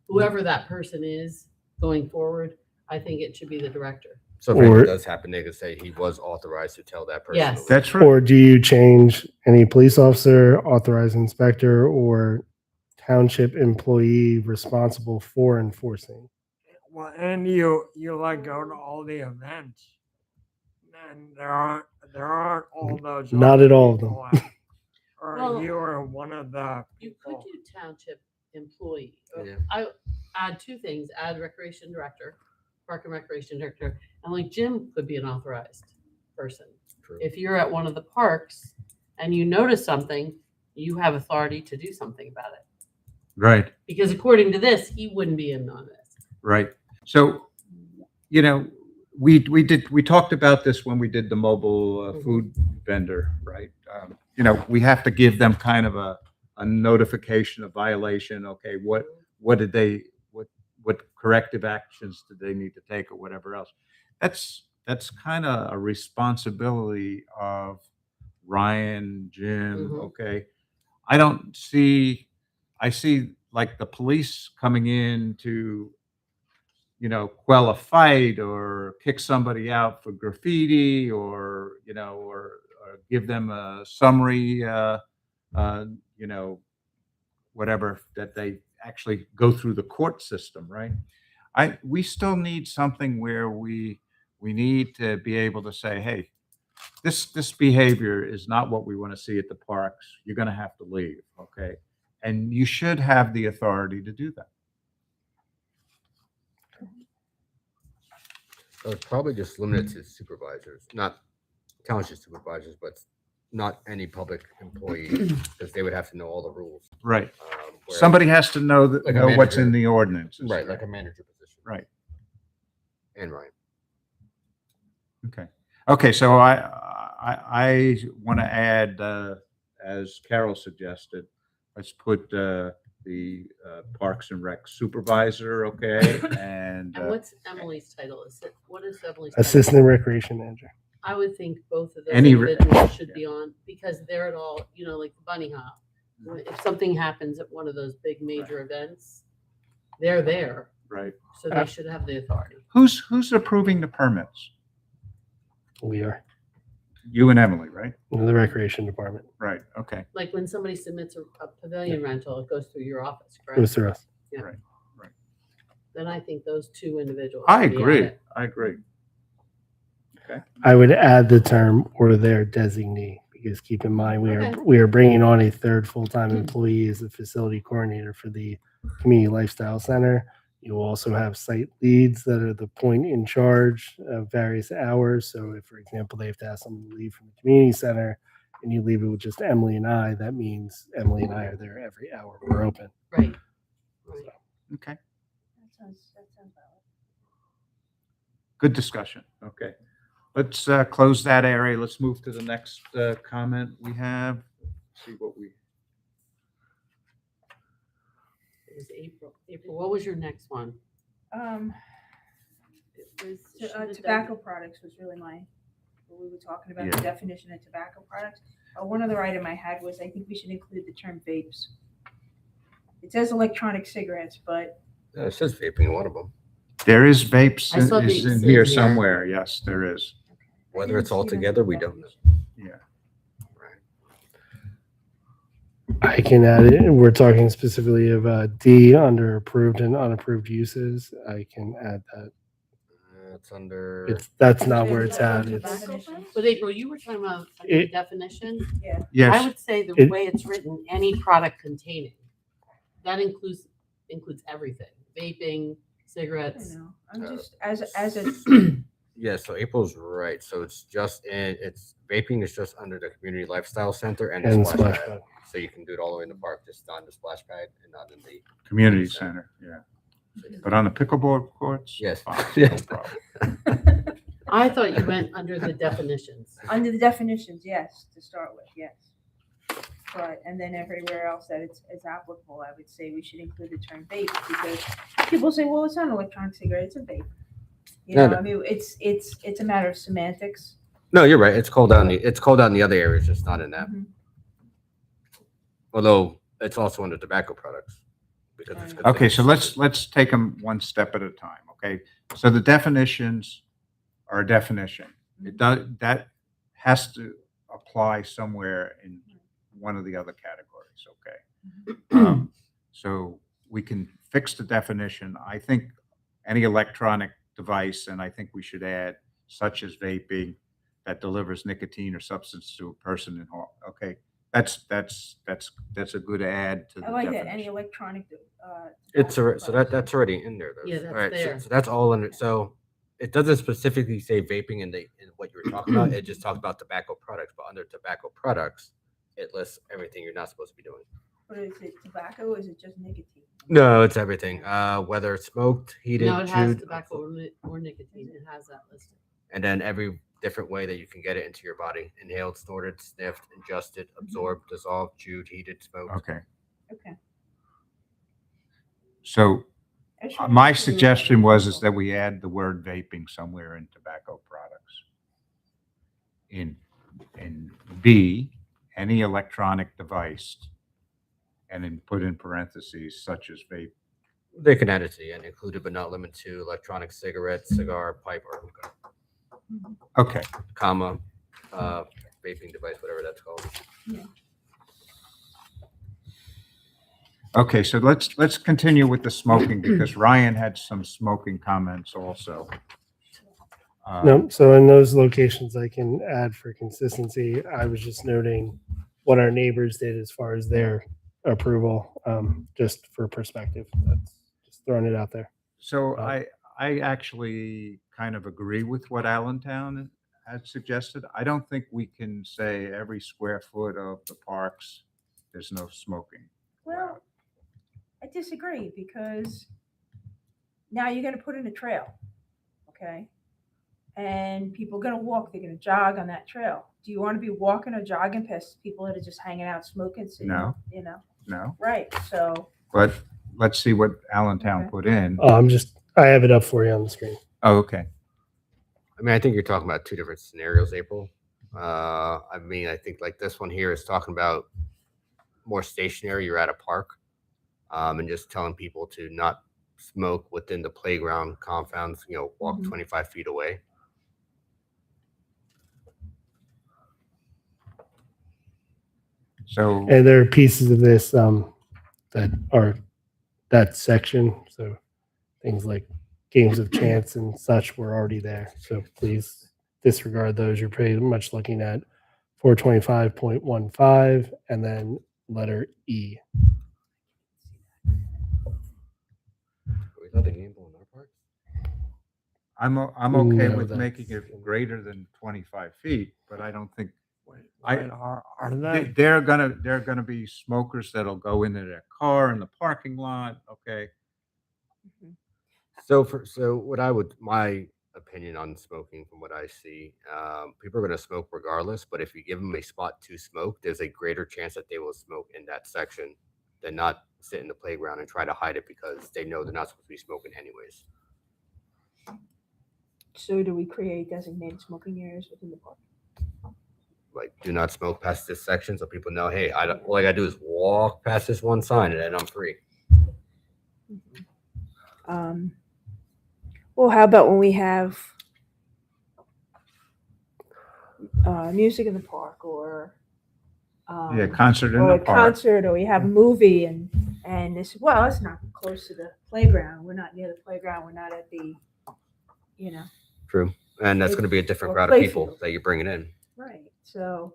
S6: whoever that person is going forward, I think it should be the director.
S5: So if anything
S4: Or-
S5: does happen, they could say he was authorized to tell that person.
S6: Yes.
S5: to leave.
S1: That's right.
S4: Or do you change any police officer, authorized inspector, or township employee responsible for enforcing?
S7: Well, and you like go to all the events. And there aren't all those.
S4: Not
S7: other
S4: at all of them.
S7: people at- Or
S6: Well,
S7: you are one of the
S6: You could
S7: people.
S6: do township employee.
S5: Yeah.
S6: I add two things, add recreation director, park and recreation director, and like Jim could be an authorized person.
S5: True.
S6: If you're at one of the parks and you notice something, you have authority to do something about it.
S1: Right.
S6: Because according to this, he wouldn't be in on this.
S1: Right. So, we talked about this when we did the mobile food vendor, right? We have to give them kind of a notification of violation. Okay, what corrective actions do they need to take or whatever else? That's kind of a responsibility of Ryan, Jim.
S6: Mhm.
S1: Okay. I see like the police coming in to, quell a fight or kick somebody out for graffiti or give them a summary, whatever, that they actually go through the court system, right? We still need something where we need to be able to say, hey, this behavior is not what we want to see at the parks. You're going to have to leave, okay? And you should have the authority to do that.
S5: So it's probably just limited to supervisors, not township supervisors, but not any public employee, because they would have to know all the rules.
S1: Right.
S5: Whereas-
S1: Somebody has to know
S5: Like a
S1: know what's in
S5: manager.
S1: the ordinances.
S5: Right, like a manager position.
S1: Right.
S5: And Ryan.
S1: Okay, so I want to add, as Carol suggested, let's put the Parks and Rec supervisor, okay? And
S6: And what's Emily's title? What is Emily's title?
S4: Assistant Recreation Manager.
S6: I would think both of those
S1: Any
S6: individuals should be on, because they're at all, like the bunny hop. If something happens at one of those big major events, they're there,
S1: right.
S6: so they should have the authority.
S1: Who's approving the permits?
S4: We are
S1: You and Emily, right?
S4: in the Recreation Department.
S1: Right, okay.
S6: Like when somebody submits a pavilion rental, it goes through your office,
S4: It was
S6: correct?
S4: through us.
S6: Then I think those two individuals.
S1: I
S6: should be on
S1: agree,
S6: it.
S1: I agree.
S4: I would add the term "or their designee" because keep in mind
S6: Okay.
S4: we are bringing on a third full-time employee as the facility coordinator for the Community Lifestyle Center. You will also have site leads that are the point in charge of various hours. So if, for example, they have to ask someone to leave from the community center and you leave it with just Emily and I, that means Emily and I are there every hour we're open.
S6: Right. Right.
S1: Okay,
S2: That sounds valid.
S1: good discussion, okay. Let's close that area. Let's move to the next comment we have. See what we,
S6: It was April. April, what was your next one? It was should have done-
S2: Tobacco products was really what we were talking about, the
S1: Yeah.
S2: definition of tobacco products. One other item I had was I think we should include the term vapes. It says electronic cigarettes, but
S5: It says vaping in one of them.
S1: there is vapes
S6: I saw
S1: is
S6: vapes
S1: in
S6: in
S1: here
S6: here.
S1: somewhere. Yes, there is.
S5: Whether it's all together, we don't know.
S1: Yeah.
S4: I can add it. We're talking specifically of D under approved and unapproved uses. I can add that.
S5: It's under.
S4: That's not where it's at. It's
S2: Definitions.
S6: But April, you were talking about like,
S4: It-
S6: the definition. I
S1: Yes,
S6: would say the
S4: It-
S6: way it's written, any product containing, that includes everything, vaping,
S2: I
S6: cigarettes.
S2: don't know. I'm just, as a,
S5: Yeah, so April's right. So it's vaping is just under the Community Lifestyle Center and the
S4: and
S5: splash
S4: splash
S5: pad.
S4: pad.
S5: So you can do it all the way in the park, just not in the splash pad and not in the.
S1: community center, yeah. But on the pickleball courts?
S5: Yes.
S1: fine, no
S5: Yes.
S1: problem.
S6: I thought you went under the definitions.
S2: under the definitions, yes, to start with, yes. But, and then everywhere else that it's applicable, I would say we should include the term vape, because people say, well, it's not an electronic cigarette, it's a vape. You
S5: No,
S2: know,
S5: no.
S2: I mean, it's a matter of semantics.
S5: No, you're right. It's called out in the other areas, just not in that.
S2: Mhm.
S5: Although it's also under tobacco products. Because it's
S2: Okay,
S1: Okay, so
S5: considered-
S1: let's take them one step at a time, okay? So the definitions are a definition. It does, that has to apply somewhere in one of the other categories, okay? So we can fix the definition. I think any electronic device, and I think we should add such as vaping that delivers nicotine or substance to a person in harm, okay? That's a good add to the
S2: I like that, any
S1: definition.
S2: electronic.
S5: It's
S2: tobacco
S5: so
S2: products.
S5: that's already in there though.
S6: Yeah, that's
S5: All right,
S6: there.
S5: So that's all under. So it doesn't specifically say vaping in what you were talking about. It just talks about tobacco products. But under tobacco products, it lists everything you're not supposed to be doing.
S2: But is it tobacco or is it just nicotine?
S5: No, it's everything. Whether it's smoked, heated,
S6: No, it has
S5: chewed,
S6: tobacco or nicotine. It has that listed.
S5: and then every different way that you can get it into your body: inhaled, snorted, sniffed, ingested, absorbed, dissolved, chewed, heated, smoked.
S1: Okay,
S2: Okay.
S1: so
S2: I just wanted
S1: my
S2: to see what-
S1: suggestion was that we add the word vaping somewhere in tobacco products. In B, any electronic device, and then put in parentheses such as vape.
S5: They can add it to the end, included but not limited to electronic cigarette, cigar, pipe, or hookah,
S1: Okay,
S5: comma, vaping device, whatever that's called.
S1: okay, so let's continue with the smoking because Ryan had some smoking comments also.
S4: No, so in those locations, I can add for consistency. I was just noting what our neighbors did as far as their approval, just for perspective. That's just throwing it out there.
S1: So I actually kind of agree with what Allentown had suggested. I don't think we can say every square foot of the parks, there's no smoking.
S2: Well, I disagree because now you're gonna put in a trail, okay? And people are gonna walk, they're gonna jog on that trail. Do you wanna be walking or jogging past people that are just hanging out smoking? sitting,
S1: No.
S2: You know,
S1: No?
S2: right, so
S1: but let's see what Allentown
S2: Okay.
S1: put in.
S4: I have it up for you on the screen.
S1: Oh, okay.
S5: I mean, I think you're talking about two different scenarios, April. I mean, I think like this one here is talking about more stationary. You're at a park, and just telling people to not smoke within the playground confounds. You know, walk
S2: Mhm.
S5: 25 feet away.
S1: So,
S4: And there are pieces of this that are that section. So things like games of chance and such were already there. So please disregard those. You're pretty much looking at 425.15 and then letter E.
S5: We thought the game ball in our park.
S1: I'm okay
S4: No,
S1: with
S4: that's-
S1: making it greater than 25 feet, but I don't think I-
S7: Wait, are they?
S1: they're gonna be smokers that'll go into their car in the parking lot. Okay.
S5: So what my opinion on smoking from what I see, people are going to smoke regardless, but if you give them a spot to smoke, there's a greater chance that they will smoke in that section than not sit in the playground and try to hide it because they know they're not supposed to be smoking anyways.
S2: So do we create designated smoking areas within the park?
S5: Like, do not smoke past this section so people know, hey, all I got to do is walk past this one sign and then I'm free.
S2: Well, how about when we have music in the park or
S1: Yeah, concert in
S2: or
S1: the
S2: a
S1: park.
S2: concert, or we have a movie and it's, well, it's not close to the playground. We're not near the playground. We're not at the, you know,
S5: True. And that's going to be a different
S2: Or
S5: crowd of people
S2: playfield.
S5: that you're bringing in.
S2: right. So,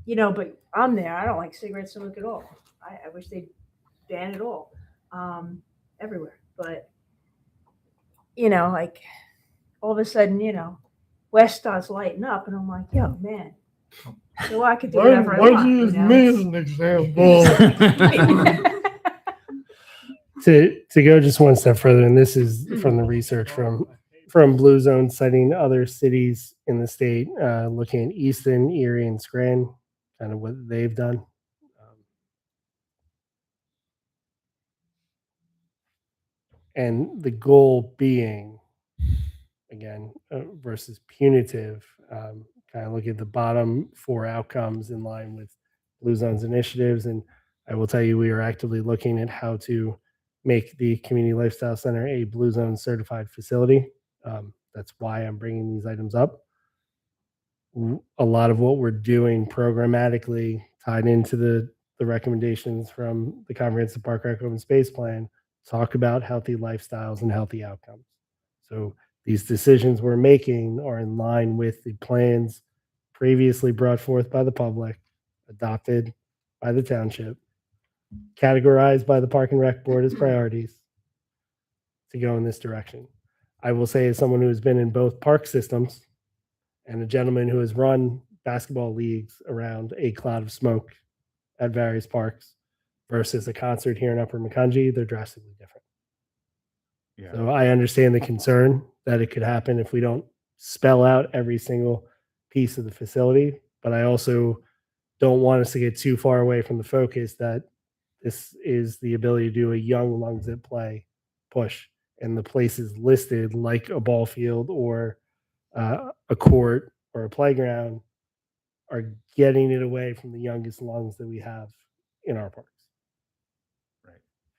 S2: you know, but I'm there. I don't like cigarette smoke at all. I wish they'd ban it all, everywhere. But, you know, like all of a sudden, you know, West starts lighting up and I'm like, yo, man. So I could do whatever I want. You know?
S4: as an example? To go just one step further, and this is from the research from Blue Zone, citing other cities in the state, looking at Easton, Erie, and Scranton, kind of what they've done. And the goal being, again, versus punitive, kind of look at the bottom four outcomes in line with Blue Zone's initiatives. And I will tell you, we are actively looking at how to make the Community Lifestyle Center a Blue Zone certified facility. That's why I'm bringing these items up. A lot of what we're doing programmatically tied into the recommendations from the Comprehensive Park Rec Open Space Plan talk about healthy lifestyles and healthy outcomes. So these decisions we're making are in line with the plans previously brought forth by the public, adopted by the township, categorized by the Park and Rec Board as priorities to go in this direction. I will say, as someone who has been in both park systems and a gentleman who has run basketball leagues around a cloud of smoke at various parks versus a concert here in Upper Macungie, they're drastically different.
S1: Yeah.
S4: So I understand the concern that it could happen if we don't spell out every single piece of the facility, but I also don't want us to get too far away from the focus that this is the ability to do a young lungs at play push, and the places listed like a ball field or a court or a playground are getting it away from the youngest lungs that we have in our parks.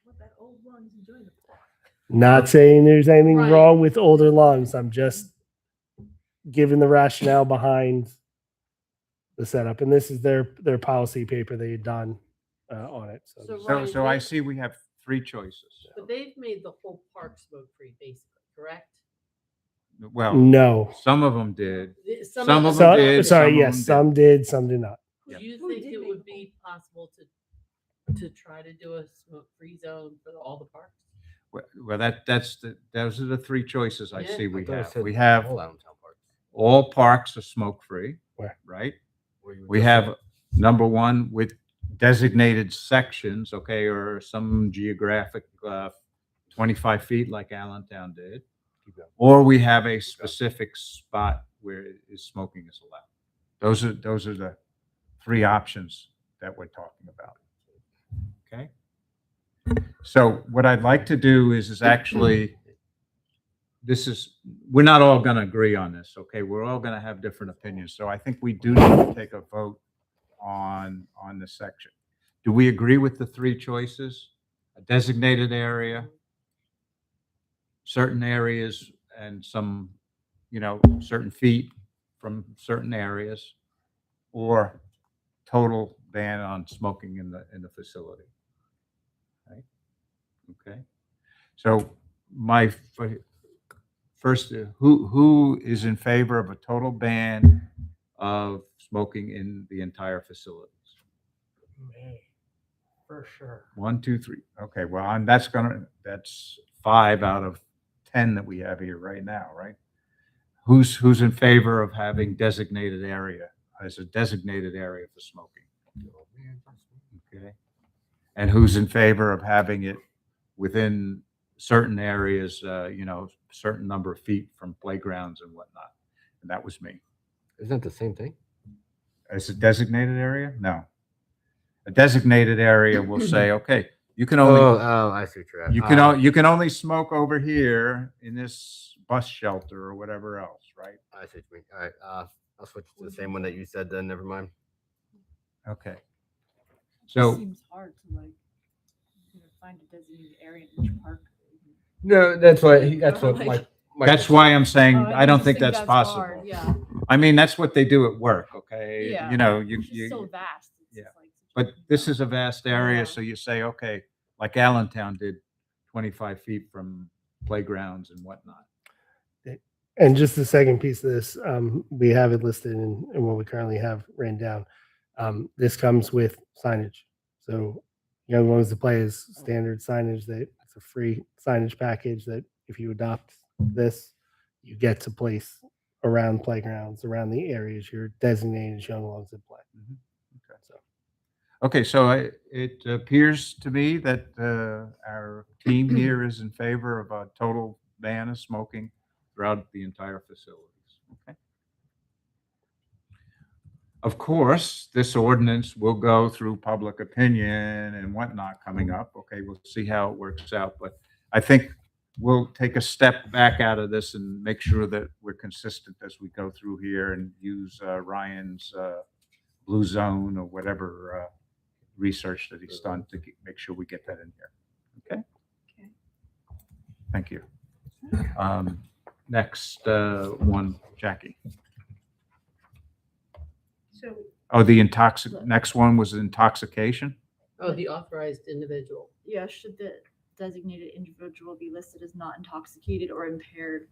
S2: What that old one's enjoying the park.
S4: Not saying there's anything
S6: Right.
S4: wrong with older lungs. I'm just giving the rationale behind the setup. And this is their policy paper they had done on it. So,
S6: So,
S4: just-
S6: Ryan,
S1: So I
S6: they-
S1: see we have three choices.
S6: But they've made the whole park smoke free, basically, correct?
S1: Well,
S4: no.
S1: some of them did.
S6: Some
S1: Some of
S6: of
S1: them
S6: them
S1: did,
S4: Sorry,
S1: some of
S4: yes,
S1: them
S4: some did, some did not.
S1: Yeah.
S6: Do you
S2: Who
S6: think
S2: did
S6: it
S2: make
S6: would be possible to try to do a smoke-free zone for all the parks?
S1: Well, those are the three choices I
S6: Yeah.
S1: see
S5: I
S1: we
S5: thought it
S1: have.
S5: said
S1: We have
S5: all Allentown parks.
S1: all parks are smoke-free,
S4: Where?
S1: right?
S5: Where you
S1: We
S5: just
S1: have
S5: said-
S1: number one with designated sections, okay, or some geographic 25 feet like Allentown did.
S5: Keep going.
S1: Or we have a specific spot where smoking is allowed. Those are the three options that we're talking about. Okay? So what I'd like to do is actually, we're not all going to agree on this, okay? We're all going to have different opinions. So I think we do need to take a vote on this section. Do we agree with the three choices? A designated area, certain areas, and some, certain feet from certain areas, or total ban on smoking in the facility? Right? Okay. So first, who is in favor of a total ban of smoking in the entire facilities?
S7: Me, for sure.
S1: 1, 2, 3. Okay, well, that's 5 out of 10 that we have here right now, right? Who's in favor of having designated area as a designated area for smoking? Okay. And who's in favor of having it within certain areas, certain number of feet from playgrounds and whatnot? And that was me.
S5: Isn't that the same thing?
S1: As a designated area? No. A designated area will say, okay, you can only,
S5: I see what you're at.
S1: you can only smoke over here in this bus shelter or whatever else, right?
S5: I see what you mean. All right, I'll switch to the same one that you said then, never mind.
S1: Okay.
S8: It
S1: So,
S8: seems hard to find a designated area in each park.
S5: No, that's what my
S1: that's why I'm saying,
S8: Oh,
S1: I don't
S8: just
S1: think that's
S8: hard,
S1: possible.
S8: Yeah.
S1: I mean, that's what they do at work, okay?
S8: Yeah. It's just so vast. It's
S1: yeah.
S8: just like such
S1: But
S8: a
S1: this is a vast area,
S8: Yeah.
S1: so you say, okay, like Allentown did, 25 feet from playgrounds and whatnot.
S4: And just the second piece of this, we have it listed in what we currently have written down. This comes with signage. So Young Ones to Play is standard signage that it's a free signage package that if you adopt this, you get to place around playgrounds, around the areas you're designated as Young Ones to Play.
S1: Okay.
S4: So
S1: Okay, so it appears to me that our team here is in favor of a total ban of smoking throughout the entire facilities. Okay. Of course, this ordinance will go through public opinion and whatnot coming up. Okay, we'll see how it works out, but I think we'll take a step back out of this and make sure that we're consistent as we go through here and use Ryan's blue zone or whatever research that he's done to make sure we get that in here. Okay?
S2: Okay.
S1: Thank you. Next one, Jackie.
S2: So
S1: Oh, next one was intoxication?
S6: Oh, the authorized individual.
S8: Yeah, should the designated individual be listed as not intoxicated or impaired?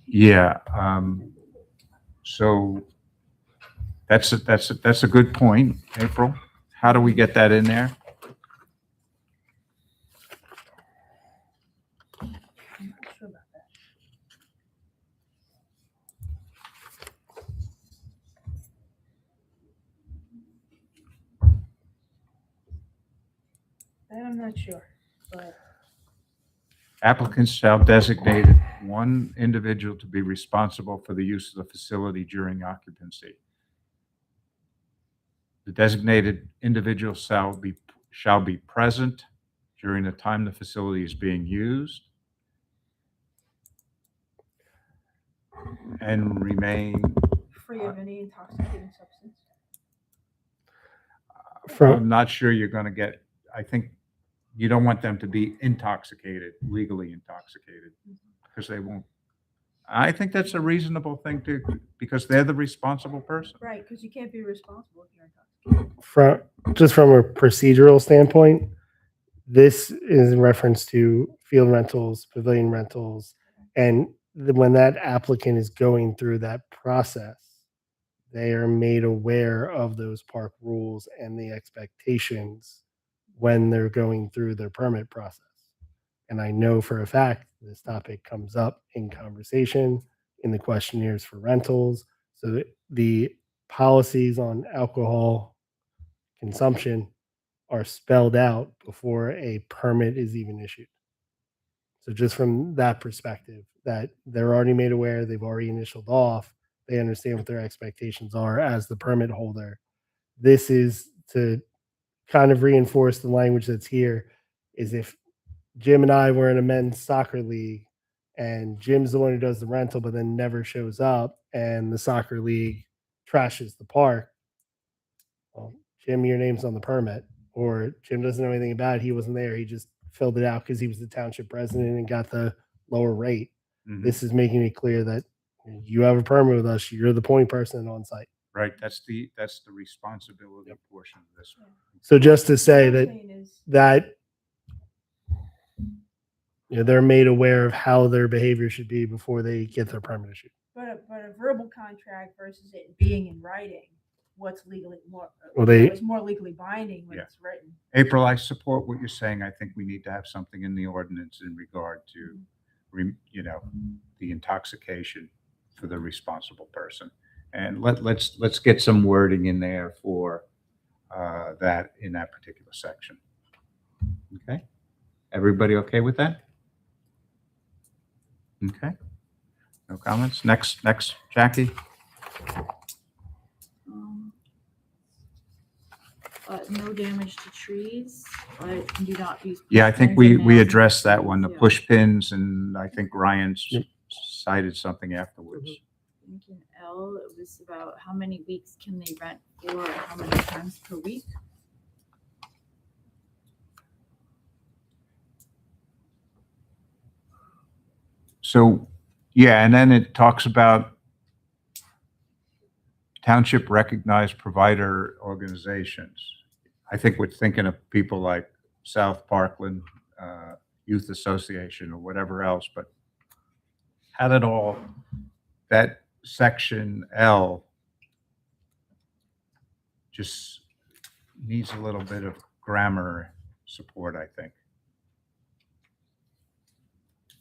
S1: Yeah. So that's a good point, April. How do we get that in there?
S2: I'm not sure about that. That I'm not sure, but
S1: Applicants shall designate one individual to be responsible for the use of the facility during occupancy. The designated individual shall be present during the time the facility is being used and remain.
S2: free of any intoxicating substance.
S1: I'm not sure you're going to get, I think you don't want them to be intoxicated, legally intoxicated, because they won't. I think that's a reasonable thing because they're the responsible person.
S2: Right, because you can't be responsible if you're intoxicated.
S4: from a procedural standpoint, this is in reference to field rentals, pavilion rentals, and when that applicant is going through that process, they are made aware of those park rules and the expectations when they're going through their permit process. And I know for a fact this topic comes up in conversation in the questionnaires for rentals. So the policies on alcohol consumption are spelled out before a permit is even issued. So just from that perspective, that they're already made aware, they've already initialed off, they understand what their expectations are as the permit holder. This is to kind of reinforce the language that's here. is if Jim and I were in a men's soccer league and Jim's the one who does the rental, but then never shows up, and the soccer league trashes the park. Well, Jim, your name's on the permit, or Jim doesn't know anything about it. He wasn't there. He just filled it out because he was the township president and got the lower rate.
S1: Mhm.
S4: This is making it clear that you have a permit with us. You're the point person on site.
S1: Right, that's the responsibility portion of this one.
S4: So just to say
S2: What I'm
S4: that
S2: saying is-
S4: that they're made aware of how their behavior should be before they get their permit issued.
S2: But a verbal contract versus it being in writing, what's legally more,
S4: Well, they-
S2: it's more legally binding when
S1: Yeah.
S2: it's written.
S1: April, I support what you're saying. I think we need to have something in the ordinance in regard to, the intoxication for the responsible person. And let's get some wording in there for that in that particular section. Okay? Everybody okay with that? Okay. No comments? Next, Jackie?
S8: Um, No damage to trees, but do not use.
S1: Yeah, I
S8: push
S1: think
S8: pins
S1: we
S8: and nails in
S1: addressed that one, the
S8: trees, yeah.
S1: push pins, and I think Ryan's
S4: Yep.
S1: cited something afterwards.
S8: Thinking L, it was about how many weeks can they rent for, and how many times per week?
S1: So, yeah, and then it talks about township recognized provider organizations. I think we're thinking of people like South Parkland Youth Association or whatever else, but how did all that section L just needs a little bit of grammar support, I think.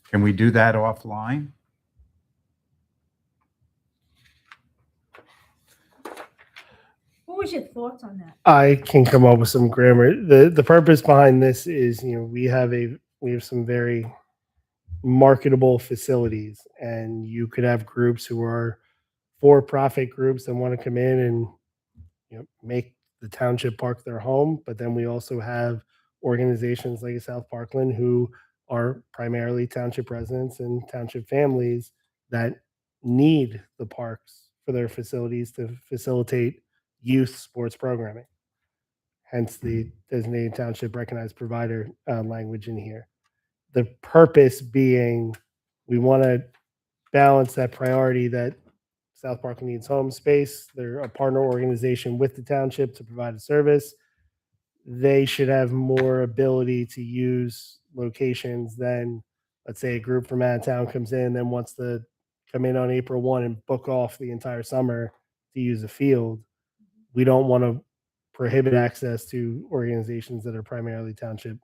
S1: Can we do that offline?
S2: What was your thoughts on that?
S4: I can come up with some grammar. The purpose behind this is, we have some very marketable facilities, and you could have groups who are for-profit groups that want to come in and make the township park their home. But then we also have organizations like South Parkland who are primarily township residents and township families that need the parks for their facilities to facilitate youth sports programming. Hence the designated township recognized provider language in here. The purpose being we want to balance that priority that South Parkland needs home space. They're a partner organization with the township to provide a service. They should have more ability to use locations than, let's say, a group from out of town comes in and wants to come in on April 1 and book off the entire summer to use a field. We don't want to prohibit access to organizations that are primarily township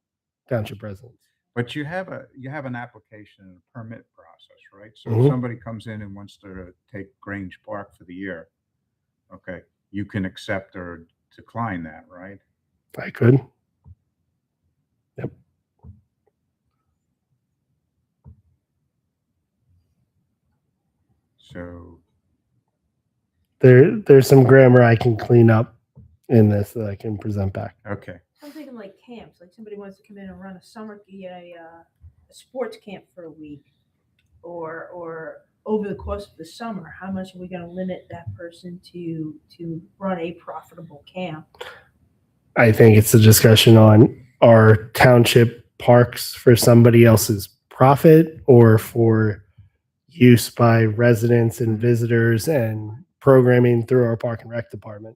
S4: residents.
S1: But you have an application and a permit process, right? So
S4: Mhm.
S1: if somebody comes in and wants to take Grange Park for the year, okay, you can accept or decline that, right?
S4: I could. Yep.
S1: So,
S4: There's some grammar I can clean up in this that I can present back.
S1: okay,
S2: I'm thinking like camps, like somebody wants to come in and run a sports camp for a week, or over the course of the summer, how much are we going to limit that person to run a profitable camp?
S4: I think it's a discussion on our township parks for somebody else's profit or for use by residents and visitors and programming through our park and rec department.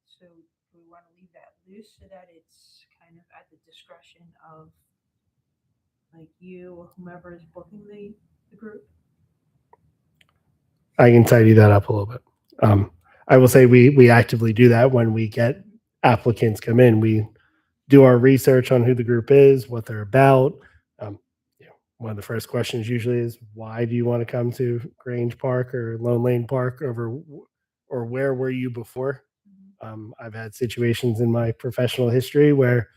S2: So we want to leave that loose so that it's kind of at the discretion of like you or whomever is booking the group.
S4: I can tidy that up a little bit. I will say we actively do that when we get applicants come in. We do our research on who the group is, what they're about. One of the first questions usually is, why do you want to come to Grange Park or Lone Lane Park or where were you before? I've had situations in my professional history where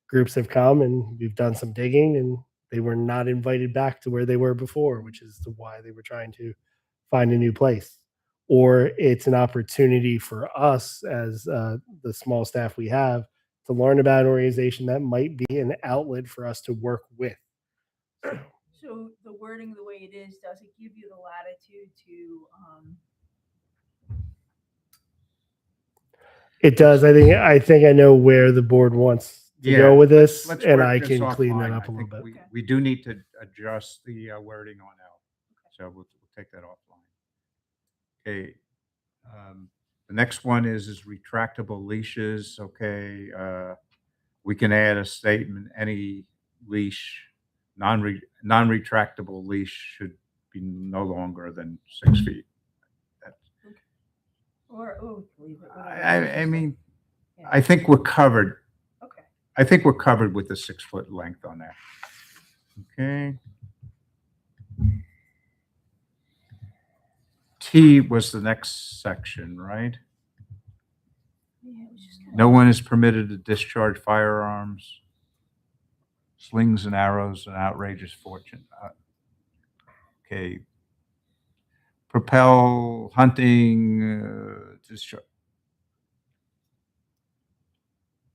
S4: groups have come and we've done some digging and they were not invited back to where they were before, which is why they were trying to find a new place. Or it's an opportunity for us as the small staff we have to to learn about an organization that might be an outlet for us to work with.
S2: So the wording, the way it is, does it give you the latitude to,
S4: It does. I think I know where the board wants to go with this,
S1: Let's
S4: and
S1: work
S4: I
S1: this
S4: can clean that
S1: offline.
S4: up a
S1: I
S4: little
S1: think
S4: bit.
S1: We do need to adjust the wording on L. So we'll take that offline. Okay. The next one is retractable leashes. Okay. We can add a statement, any leash, non-retractable leash should be no longer than 6 feet.
S2: or, oh, leave it. whatever
S1: I
S2: it is.
S1: mean,
S2: Yeah.
S1: I think we're covered.
S2: Okay.
S1: I think we're covered with the 6-foot length on that. Okay. T was the next section, right?
S2: Yeah, it was just kinda-
S1: No one is permitted to discharge firearms, slings and arrows, an outrageous fortune. Okay. Propel hunting,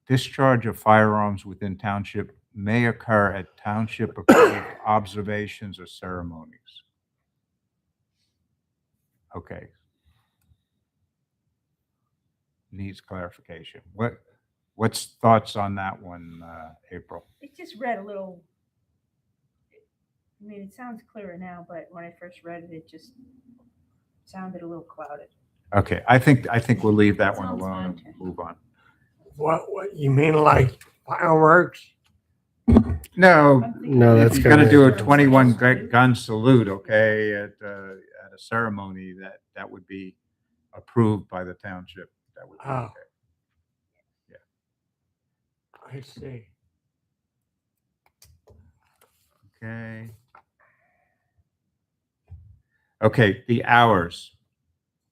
S1: discharge of firearms within township may occur at township approved observations or ceremonies. Okay. Needs clarification. What's thoughts on that one, April?
S2: It just read a little, I mean, it sounds clearer now, but when I first read it, it just sounded a little clouded.
S1: Okay, I think we'll leave that one
S2: Sounds
S1: alone
S2: fine
S1: and
S2: to me.
S1: move on.
S7: What you mean, like fireworks?
S1: No,
S2: I'm thinking
S4: No,
S1: if
S4: that's
S1: you're gonna
S4: kinda-
S1: do a 21 gun salute, okay, at a ceremony, that would be approved by the township. That would be
S7: Oh.
S1: okay.
S7: I see.
S1: Okay. Okay, the hours.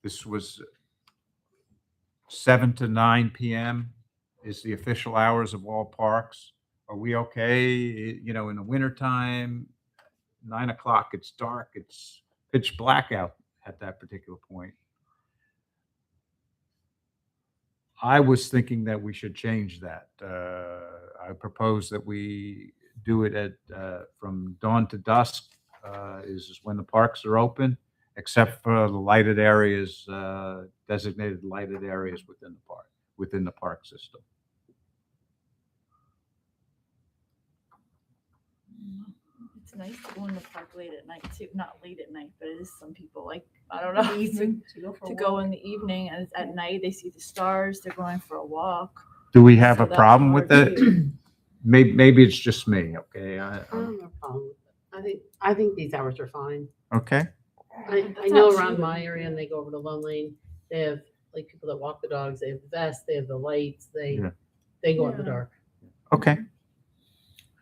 S1: This was 7 to 9 p.m. is the official hours of all parks. Are we okay? You know, in the wintertime, 9 o'clock, it's dark, it's pitch black out at that particular point. I was thinking that we should change that. I propose that we do it at from dawn to dusk is when the parks are open, except for the lighted areas, designated lighted areas within the park system.
S8: It's nice to go in the park late at night too. Not late at night, but it is some people like, I don't know.
S2: Evening to go for a
S8: To go
S2: walk.
S8: in the evening and at night they see the stars. They're going for a walk.
S1: Do we have
S8: So
S1: a
S8: that's
S1: problem with
S8: hard
S1: it?
S8: too.
S1: Maybe it's just me, okay?
S6: I don't have a problem with it. I think these hours are fine.
S1: Okay,
S6: I
S8: That's
S6: know
S8: not
S6: around
S8: true.
S6: my area and they go over to Lone Lane, they have like people that walk the dogs, they have the vest, they have the lights,
S1: Yeah.
S6: they go in the
S2: Yeah.
S6: dark.
S1: okay.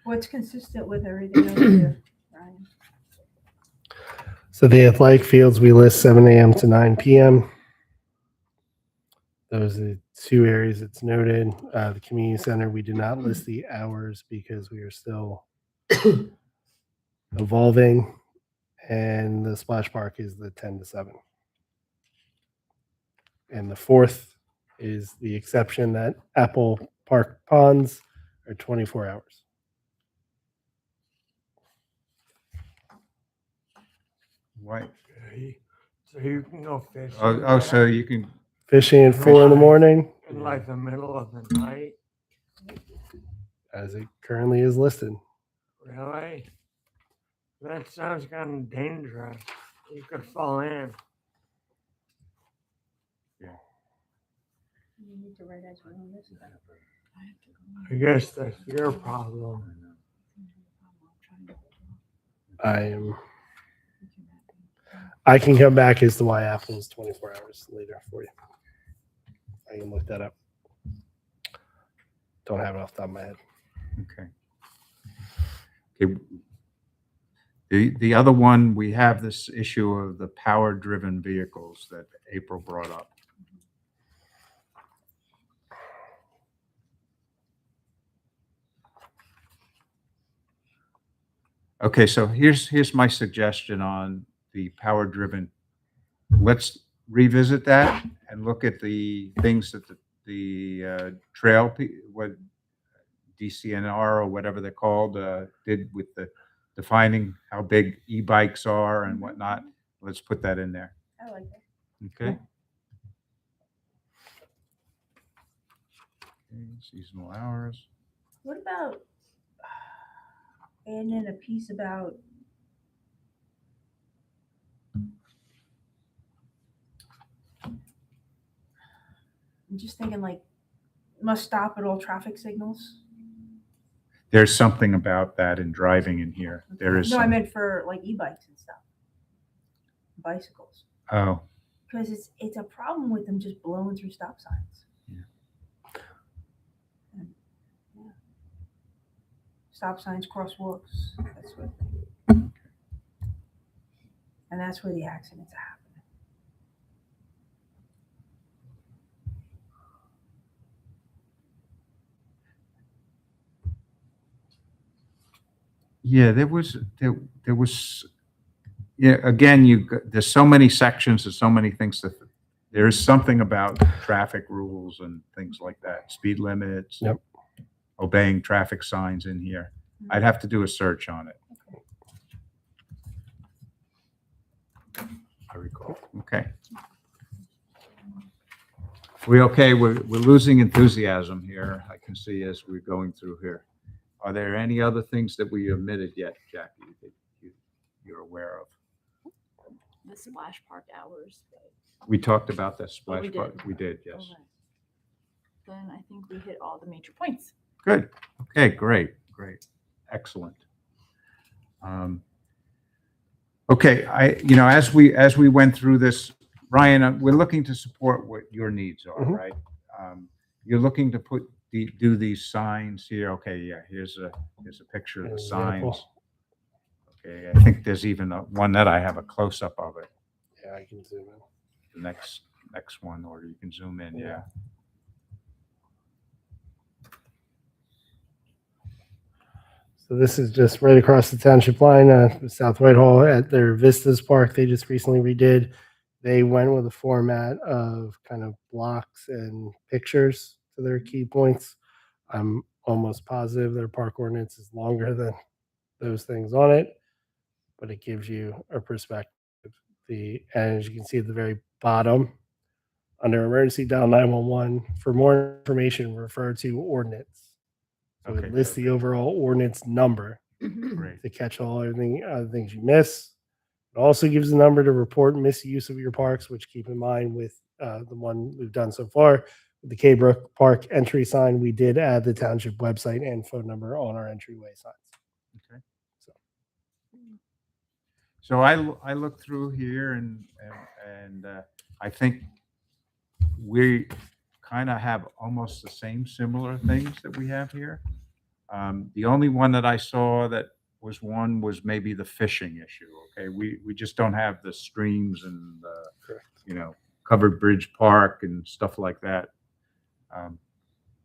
S2: What's consistent with everything else here, Ryan?
S4: So the athletic fields, we list 7 a.m. to 9 p.m. Those are the two areas that's noted. The community center, we did not list the hours because we are still evolving. And the splash park is the 10 to 7. And the fourth is the exception that Apple Park ponds are 24 hours.
S1: Why?
S7: So you can go fishing.
S1: Oh, so you can,
S4: Fishing at 4 in the morning,
S7: in like the middle of the night.
S4: as it currently is listed.
S7: Really? That sounds kind of dangerous. You could fall in.
S2: You need to write as well on this.
S7: I guess that's your problem.
S4: I can come back as to why Apple is 24 hours later for you. I can look that up. Don't have it off the top of my head.
S1: okay. Okay. The other one, we have this issue of the power-driven vehicles that April brought up. Okay, so here's my suggestion on the power-driven. Let's revisit that and look at the things that the trail, what DCNR or whatever they're called, did with the defining how big e-bikes are and whatnot. Let's put that in there.
S2: I like that.
S1: Okay. Okay, seasonal hours.
S2: What about adding in a piece about I'm just thinking like must stop at all traffic signals.
S1: There's something about that in driving in here. There is.
S2: No, I
S1: some-
S2: meant for like e-bikes and stuff, bicycles,
S1: Oh,
S2: because it's a problem with them just blowing through stop signs.
S1: Yeah.
S2: And, yeah. Stop signs, crosswalks. That's what. And that's where the accidents are happening.
S1: yeah, there was, yeah, again, there's so many sections, there's so many things that, there is something about traffic rules and things like that, speed limits.
S4: Yep.
S1: Obeying traffic signs in here. I'd have to do a search on it. I recall. Okay. We okay? We're losing enthusiasm here. I can see as we're going through here. Are there any other things that we omitted yet, Jackie, that you're aware of?
S8: The splash park hours.
S1: We talked about that
S8: we
S1: splash
S8: did.
S1: park. We did, yes.
S8: Okay. Then I think we hit all the major points.
S1: Good. Okay, great, great. Excellent. Okay, as we went through this, Ryan, we're looking to support what your needs are,
S4: Mhm.
S1: right? You're looking to do these signs here. Okay, yeah, here's a picture of the
S4: Example.
S1: signs. Okay, I think there's even one that I have a close-up of it,
S4: Yeah, I can zoom in.
S1: the next one, or you can zoom in, yeah.
S4: So this is just right across the township line, South Whitehall at their Vistas Park. They just recently redid. They went with a format of kind of blocks and pictures to their key points. I'm almost positive their park ordinance is longer than those things on it, but it gives you a perspective. And as you can see at the very bottom, under emergency dial 911 for more information, refer to ordinance. So
S1: Okay,
S4: it lists the overall ordinance number
S1: Great.
S4: to catch all everything other things you miss. It also gives the number to report misuse of your parks, which keep in mind with the one we've done so far. With the K-Brook Park entry sign, we did add the township website and phone number on our entryway signs.
S1: Okay. So I looked through here and I think we kind of have almost the same similar things that we have here. The only one that I saw that was maybe the fishing issue. Okay, we just don't have the streams and
S4: Correct.
S1: covered bridge park and stuff like that.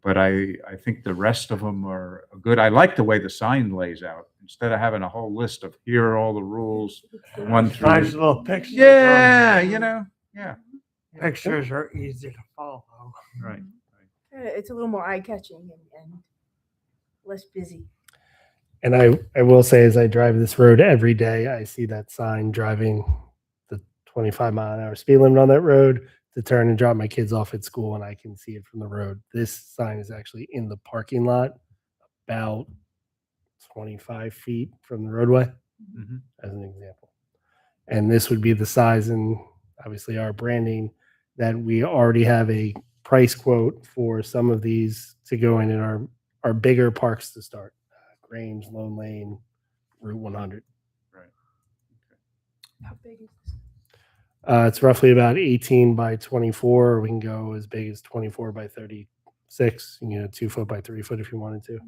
S1: But I think the rest of them are good. I like the way the sign lays out. Instead of having a whole list of here are all the rules, one through.
S7: Nice little pictures.
S1: Yeah, yeah.
S7: Pictures are easy to follow.
S1: Right.
S2: It's a little more eye-catching and less busy.
S4: And I will say, as I drive this road every day, I see that sign driving the 25-mile-an-hour speed limit on that road to turn and drop my kids off at school, and I can see it from the road. This sign is actually in the parking lot, about 25 feet from the roadway,
S1: Mhm.
S4: as an example. And this would be the size and obviously our branding that we already have a price quote for some of these to go in our bigger parks to start. Grange, Lone Lane, Route 100.
S1: Right.
S2: How big is this?
S4: It's roughly about 18 by 24. We can go as big as 24 by 36. 2 foot by 3 foot if you wanted to.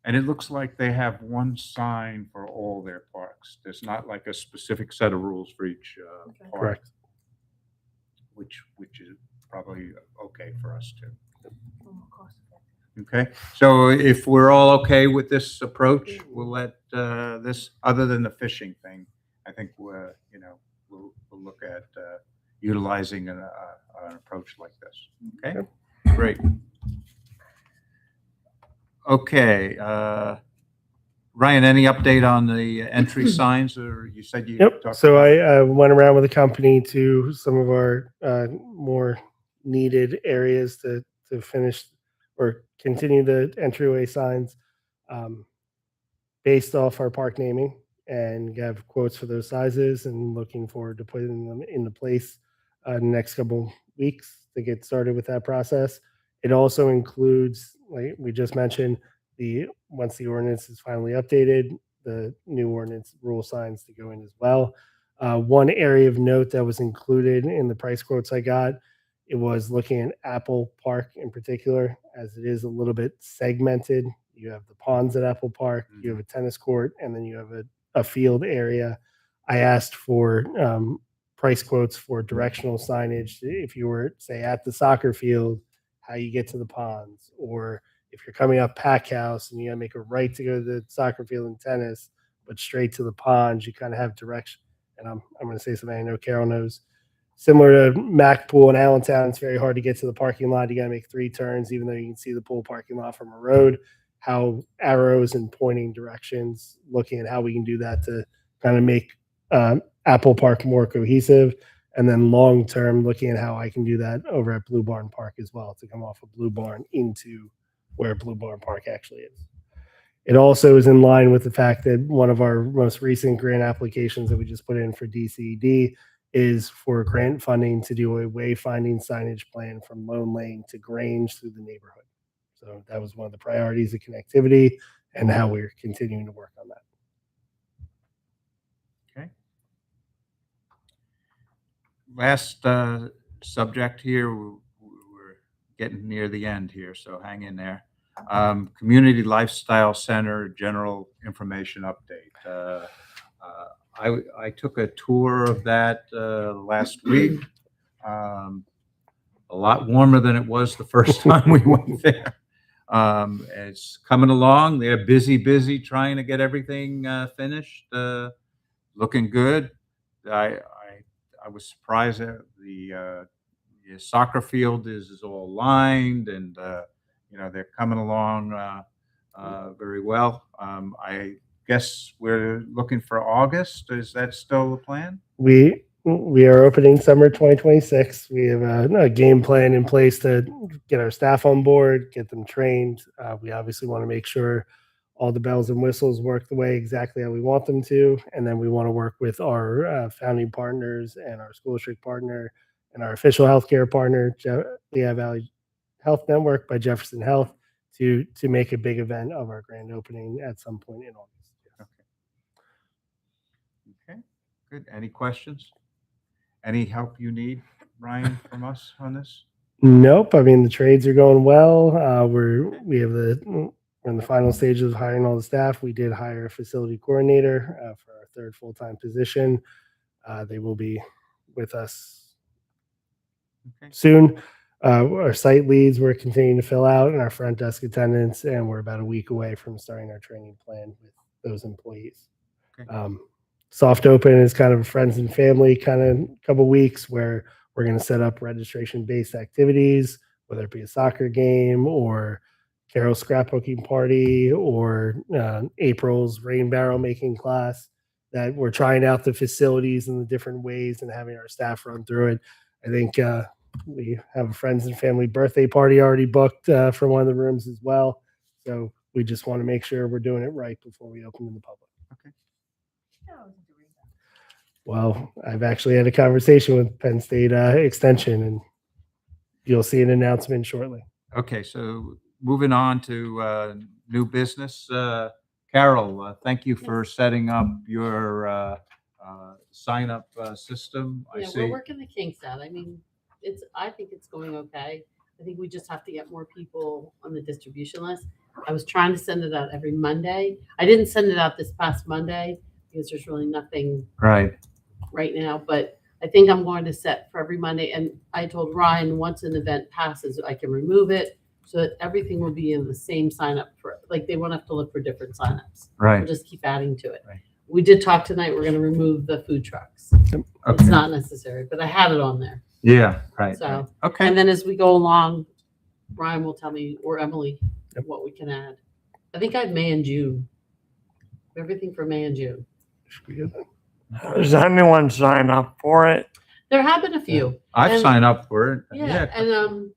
S1: And it looks like they have one sign for all their parks. There's not like a specific set of rules for each
S2: Okay.
S1: park,
S4: Correct.
S1: which is probably okay for us too.
S2: A little more cost-effective.
S1: Okay, so if we're all okay with this approach, we'll let this, other than the fishing thing, I think we'll look at utilizing an approach like this. Okay, great. Okay, Ryan, any update on the entry signs, or you said you?
S4: Yep.
S1: talked
S4: So
S1: about-
S4: I went around with the company to some of our more needed areas to finish or continue the entryway signs based off our park naming and have quotes for those sizes and looking forward to putting them into place in the next couple weeks to get started with that process. It also includes, like we just mentioned, once the ordinance is finally updated, the new ordinance rule signs to go in as well. One area of note that was included in the price quotes I got, it was looking at Apple Park in particular, as it is a little bit segmented. You have the ponds at Apple Park, you have a tennis court, and then you have a field area. I asked for price quotes for directional signage. If you were, say, at the soccer field, how you get to the ponds, or if you're coming up Pack House and you gotta make a right to go to the soccer field and tennis, but straight to the ponds, you kind of have direction. And I'm going to say something I know Carol knows. Similar to Mac Pool in Allentown, it's very hard to get to the parking lot. You got to make 3 turns, even though you can see the pool parking lot from a road. How arrows and pointing directions, looking at how we can do that to kind of make Apple Park more cohesive. And then long term, looking at how I can do that over at Blue Barn Park as well, to come off of Blue Barn into where Blue Barn Park actually is. It also is in line with the fact that one of our most recent grant applications that we just put in for DCED is for grant funding to do a wayfinding signage plan from Lone Lane to Grange through the neighborhood. So that was one of the priorities of connectivity and how we're continuing to work on that.
S1: Okay. Last subject here, we're getting near the end here, so hang in there. Community Lifestyle Center General Information Update. I took a tour of that last week. A lot warmer than it was the first time we went there. It's coming along. They're busy trying to get everything finished. Looking good. I was surprised that the soccer field is all lined, and they're coming along very well. I guess we're looking for August. Is that still the plan?
S4: We are opening summer 2026. We have a game plan in place to get our staff on board, get them trained. We obviously want to make sure all the bells and whistles work the way exactly how we want them to. And then we want to work with our founding partners and our school district partner and our official healthcare partner, Lehigh Valley Health Network by Jefferson Health, to make a big event of our grand opening at some point in August.
S1: Okay, good. Any questions? Any help you need, Ryan, from us on this?
S4: Nope. I mean, the trades are going well. We're in the final stages of hiring all the staff. We did hire a facility coordinator for our 3rd full-time position. They will be with us
S1: Okay.
S4: soon. Our site leads we're continuing to fill out, and our front desk attendants, and we're about a week away from starting our training plan with those employees.
S1: Okay.
S4: Soft open is kind of a friends and family kind of couple weeks where we're going to set up registration-based activities, whether it be a soccer game or Carol's scrapbooking party or April's rain barrel making class, that we're trying out the facilities in the different ways and having our staff run through it. I think we have a friends and family birthday party already booked for one of the rooms as well. So we just want to make sure we're doing it right before we open to the public. Well, I've actually had a conversation with Penn State Extension, and you'll see an announcement shortly.
S1: Okay, so moving on to new business. Carol, thank you for setting up your sign-up system. I
S6: Yeah,
S1: see.
S6: we're working the kinks out. I mean, I think it's going okay. I think we just have to get more people on the distribution list. I was trying to send it out every Monday. I didn't send it out this past Monday because there's really nothing right now, but I think I'm going to set for every Monday. And I told Ryan, once an event passes, I can remove it so that everything will be in the same sign up for, like, they won't have to look for different signups.
S1: Right.
S6: We'll just keep adding to it.
S1: Right.
S6: We did talk tonight. We're going to remove the food trucks.
S1: Okay.
S6: It's not necessary, but I had it on there.
S1: Yeah, right.
S6: So,
S1: right. Okay.
S6: and then as we go along, Brian will tell me, or Emily, what we can add. I think I have May and June. Everything for May and June.
S4: Should we get that?
S7: Does anyone sign up for it?
S6: There have been a few.
S1: I've
S6: And-
S1: signed up for it.
S6: Yeah, and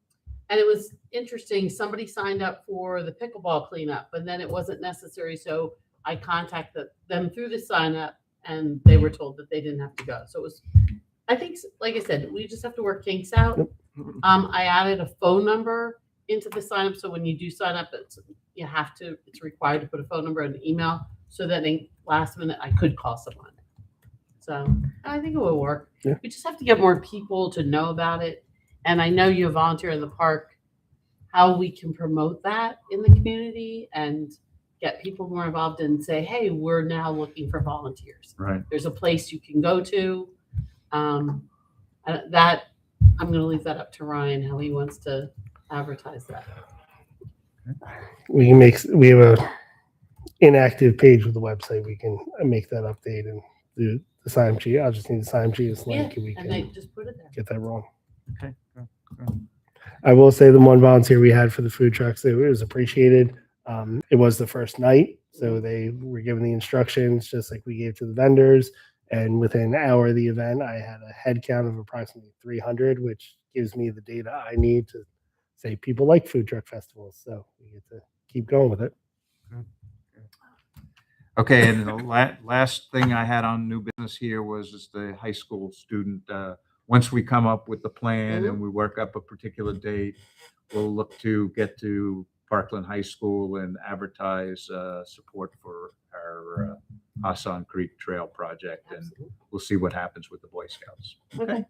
S6: it was interesting. Somebody signed up for the pickleball cleanup, but then it wasn't necessary. So I contacted them through the sign up, and they were told that they didn't have to go. So it was, I think, like I said, we just have to work kinks out. I added a phone number into the sign up, so when you do sign up, it's required to put a phone number and an email, so that in last minute I could call someone. So I think it will work.
S4: Yeah.
S6: We just have to get more people to know about it. And I know you volunteer in the park, how we can promote that in the community and get people more involved and say, hey, we're now looking for volunteers.
S1: Right.
S6: There's a place you can go to. That I'm going to leave that up to Ryan, how he wants to advertise that.
S4: We have a inactive page with the website. We can make that update and do the sign sheet. I'll just need the sign sheet as link and we
S6: And they
S4: can
S6: just put it there.
S4: get that wrong.
S1: Okay. Good.
S4: I will say the one volunteer we had for the food trucks, it was appreciated. It was the first night, so they were given the instructions just like we gave to the vendors. And within an hour of the event, I had a head count of approximately 300, which gives me the data I need to say people like food truck festivals. So we get to keep going with it.
S1: Okay, and the last thing I had on new business here was just the high school student. Once we come up with the plan and we work up a particular date, we'll look to get to Parkland High School and advertise support for our Hassan Creek Trail project, and
S6: Absolutely.
S1: we'll see what happens with the Boy Scouts.
S6: Okay.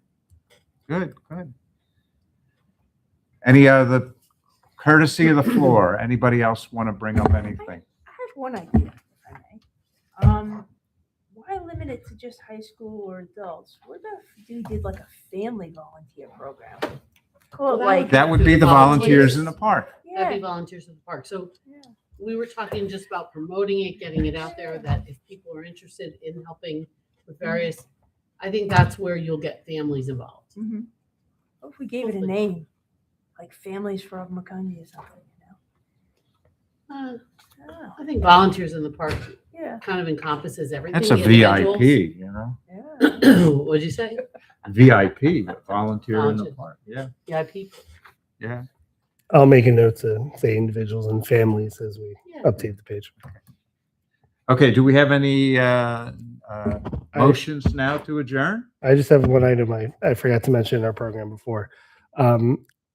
S1: Good. Any other courtesy of the floor? Anybody else want to bring up anything?
S2: I have one idea, if I may. Why limit it to just high school or adults? What if you did like a family volunteer program? Call it like,
S1: That would be the volunteers in the park.
S6: That'd be
S2: yeah,
S6: volunteers in the park. So
S2: yeah.
S6: we were talking just about promoting it, getting it out there, that if people are interested in helping with various, I think that's where you'll get families involved.
S2: Mhm. What if we gave it a
S6: Hopefully.
S2: name, like Families for Macungie or something,
S6: Uh,
S2: Oh,
S6: I think volunteers in the park
S2: yeah,
S6: kind of encompasses everything.
S1: That's a
S6: individuals.
S1: VIP, you know?
S2: yeah.
S6: What'd you say?
S1: VIP, volunteer in the
S6: Volunteer.
S1: park. Yeah,
S6: Yeah, people.
S1: yeah.
S4: I'll make a note to say individuals and families as we
S6: Yeah.
S4: update the page.
S1: Okay, do we have any motions now to adjourn?
S4: I just have one item I forgot to mention in our program before.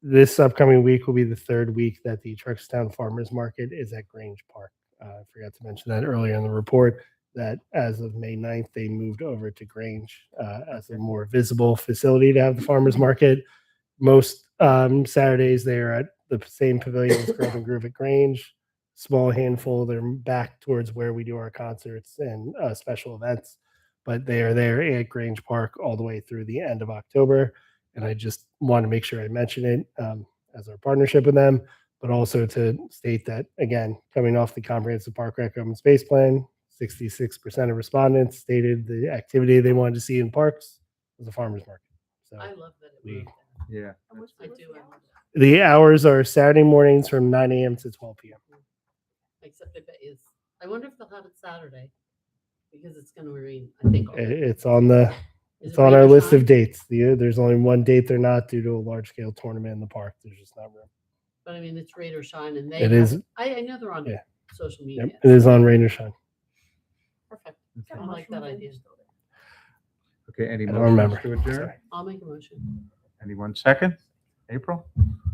S4: This upcoming week will be the third week that the Truckstown Farmers Market is at Grange Park. I forgot to mention that earlier in the report, that as of May 9th, they moved over to Grange as a more visible facility to have the farmers market. Most Saturdays they are at the same pavilion as Grove and Groove at Grange. Small handful, they're back towards where we do our concerts and special events, but they are there at Grange Park all the way through the end of October. And I just want to make sure I mention it as our partnership with them, but also to state that, again, coming off the Comprehensive Park Rec Open Space Plan, 66% of respondents stated the activity they wanted to see in parks was a farmer's market. So
S6: I love that it
S4: We-
S6: moved there.
S1: Yeah.
S2: And what's
S6: I
S2: what's
S6: do.
S2: the
S6: I love
S2: hours?
S6: that.
S4: the hours are Saturday mornings from 9 a.m. to 12 p.m.
S6: Except if it is, I wonder if they'll have it Saturday because it's going to rain. I think. all day.
S4: It's on the
S6: Is
S4: it's
S6: it
S4: on
S6: rain
S4: our
S6: or
S4: list
S6: shine?
S4: of dates. There's only one date they're not due to a large scale tournament in the park. There's just not room.
S6: But I mean, it's rain or shine, and they.
S4: It
S6: have-
S4: is.
S6: I know they're on
S4: Yeah.
S6: social media.
S4: Yep, it is on rain or shine.
S6: Perfect.
S2: Got
S6: I like that
S2: mushroom
S6: idea.
S2: things still
S1: Okay,
S2: there.
S1: any
S4: I don't
S1: motions
S4: remember.
S1: to adjourn?
S4: Sorry.
S6: I'll make a motion.
S1: Anyone second? April?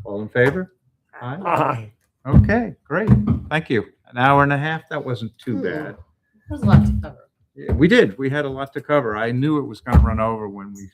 S1: All in favor? Aye.
S7: Aye.
S1: Okay, great. Thank you. An hour and a half, that wasn't too
S6: Hmm.
S1: bad.
S6: There's a lot to cover.
S1: Yeah, we did. We had a lot to cover. I knew it was going to run over when we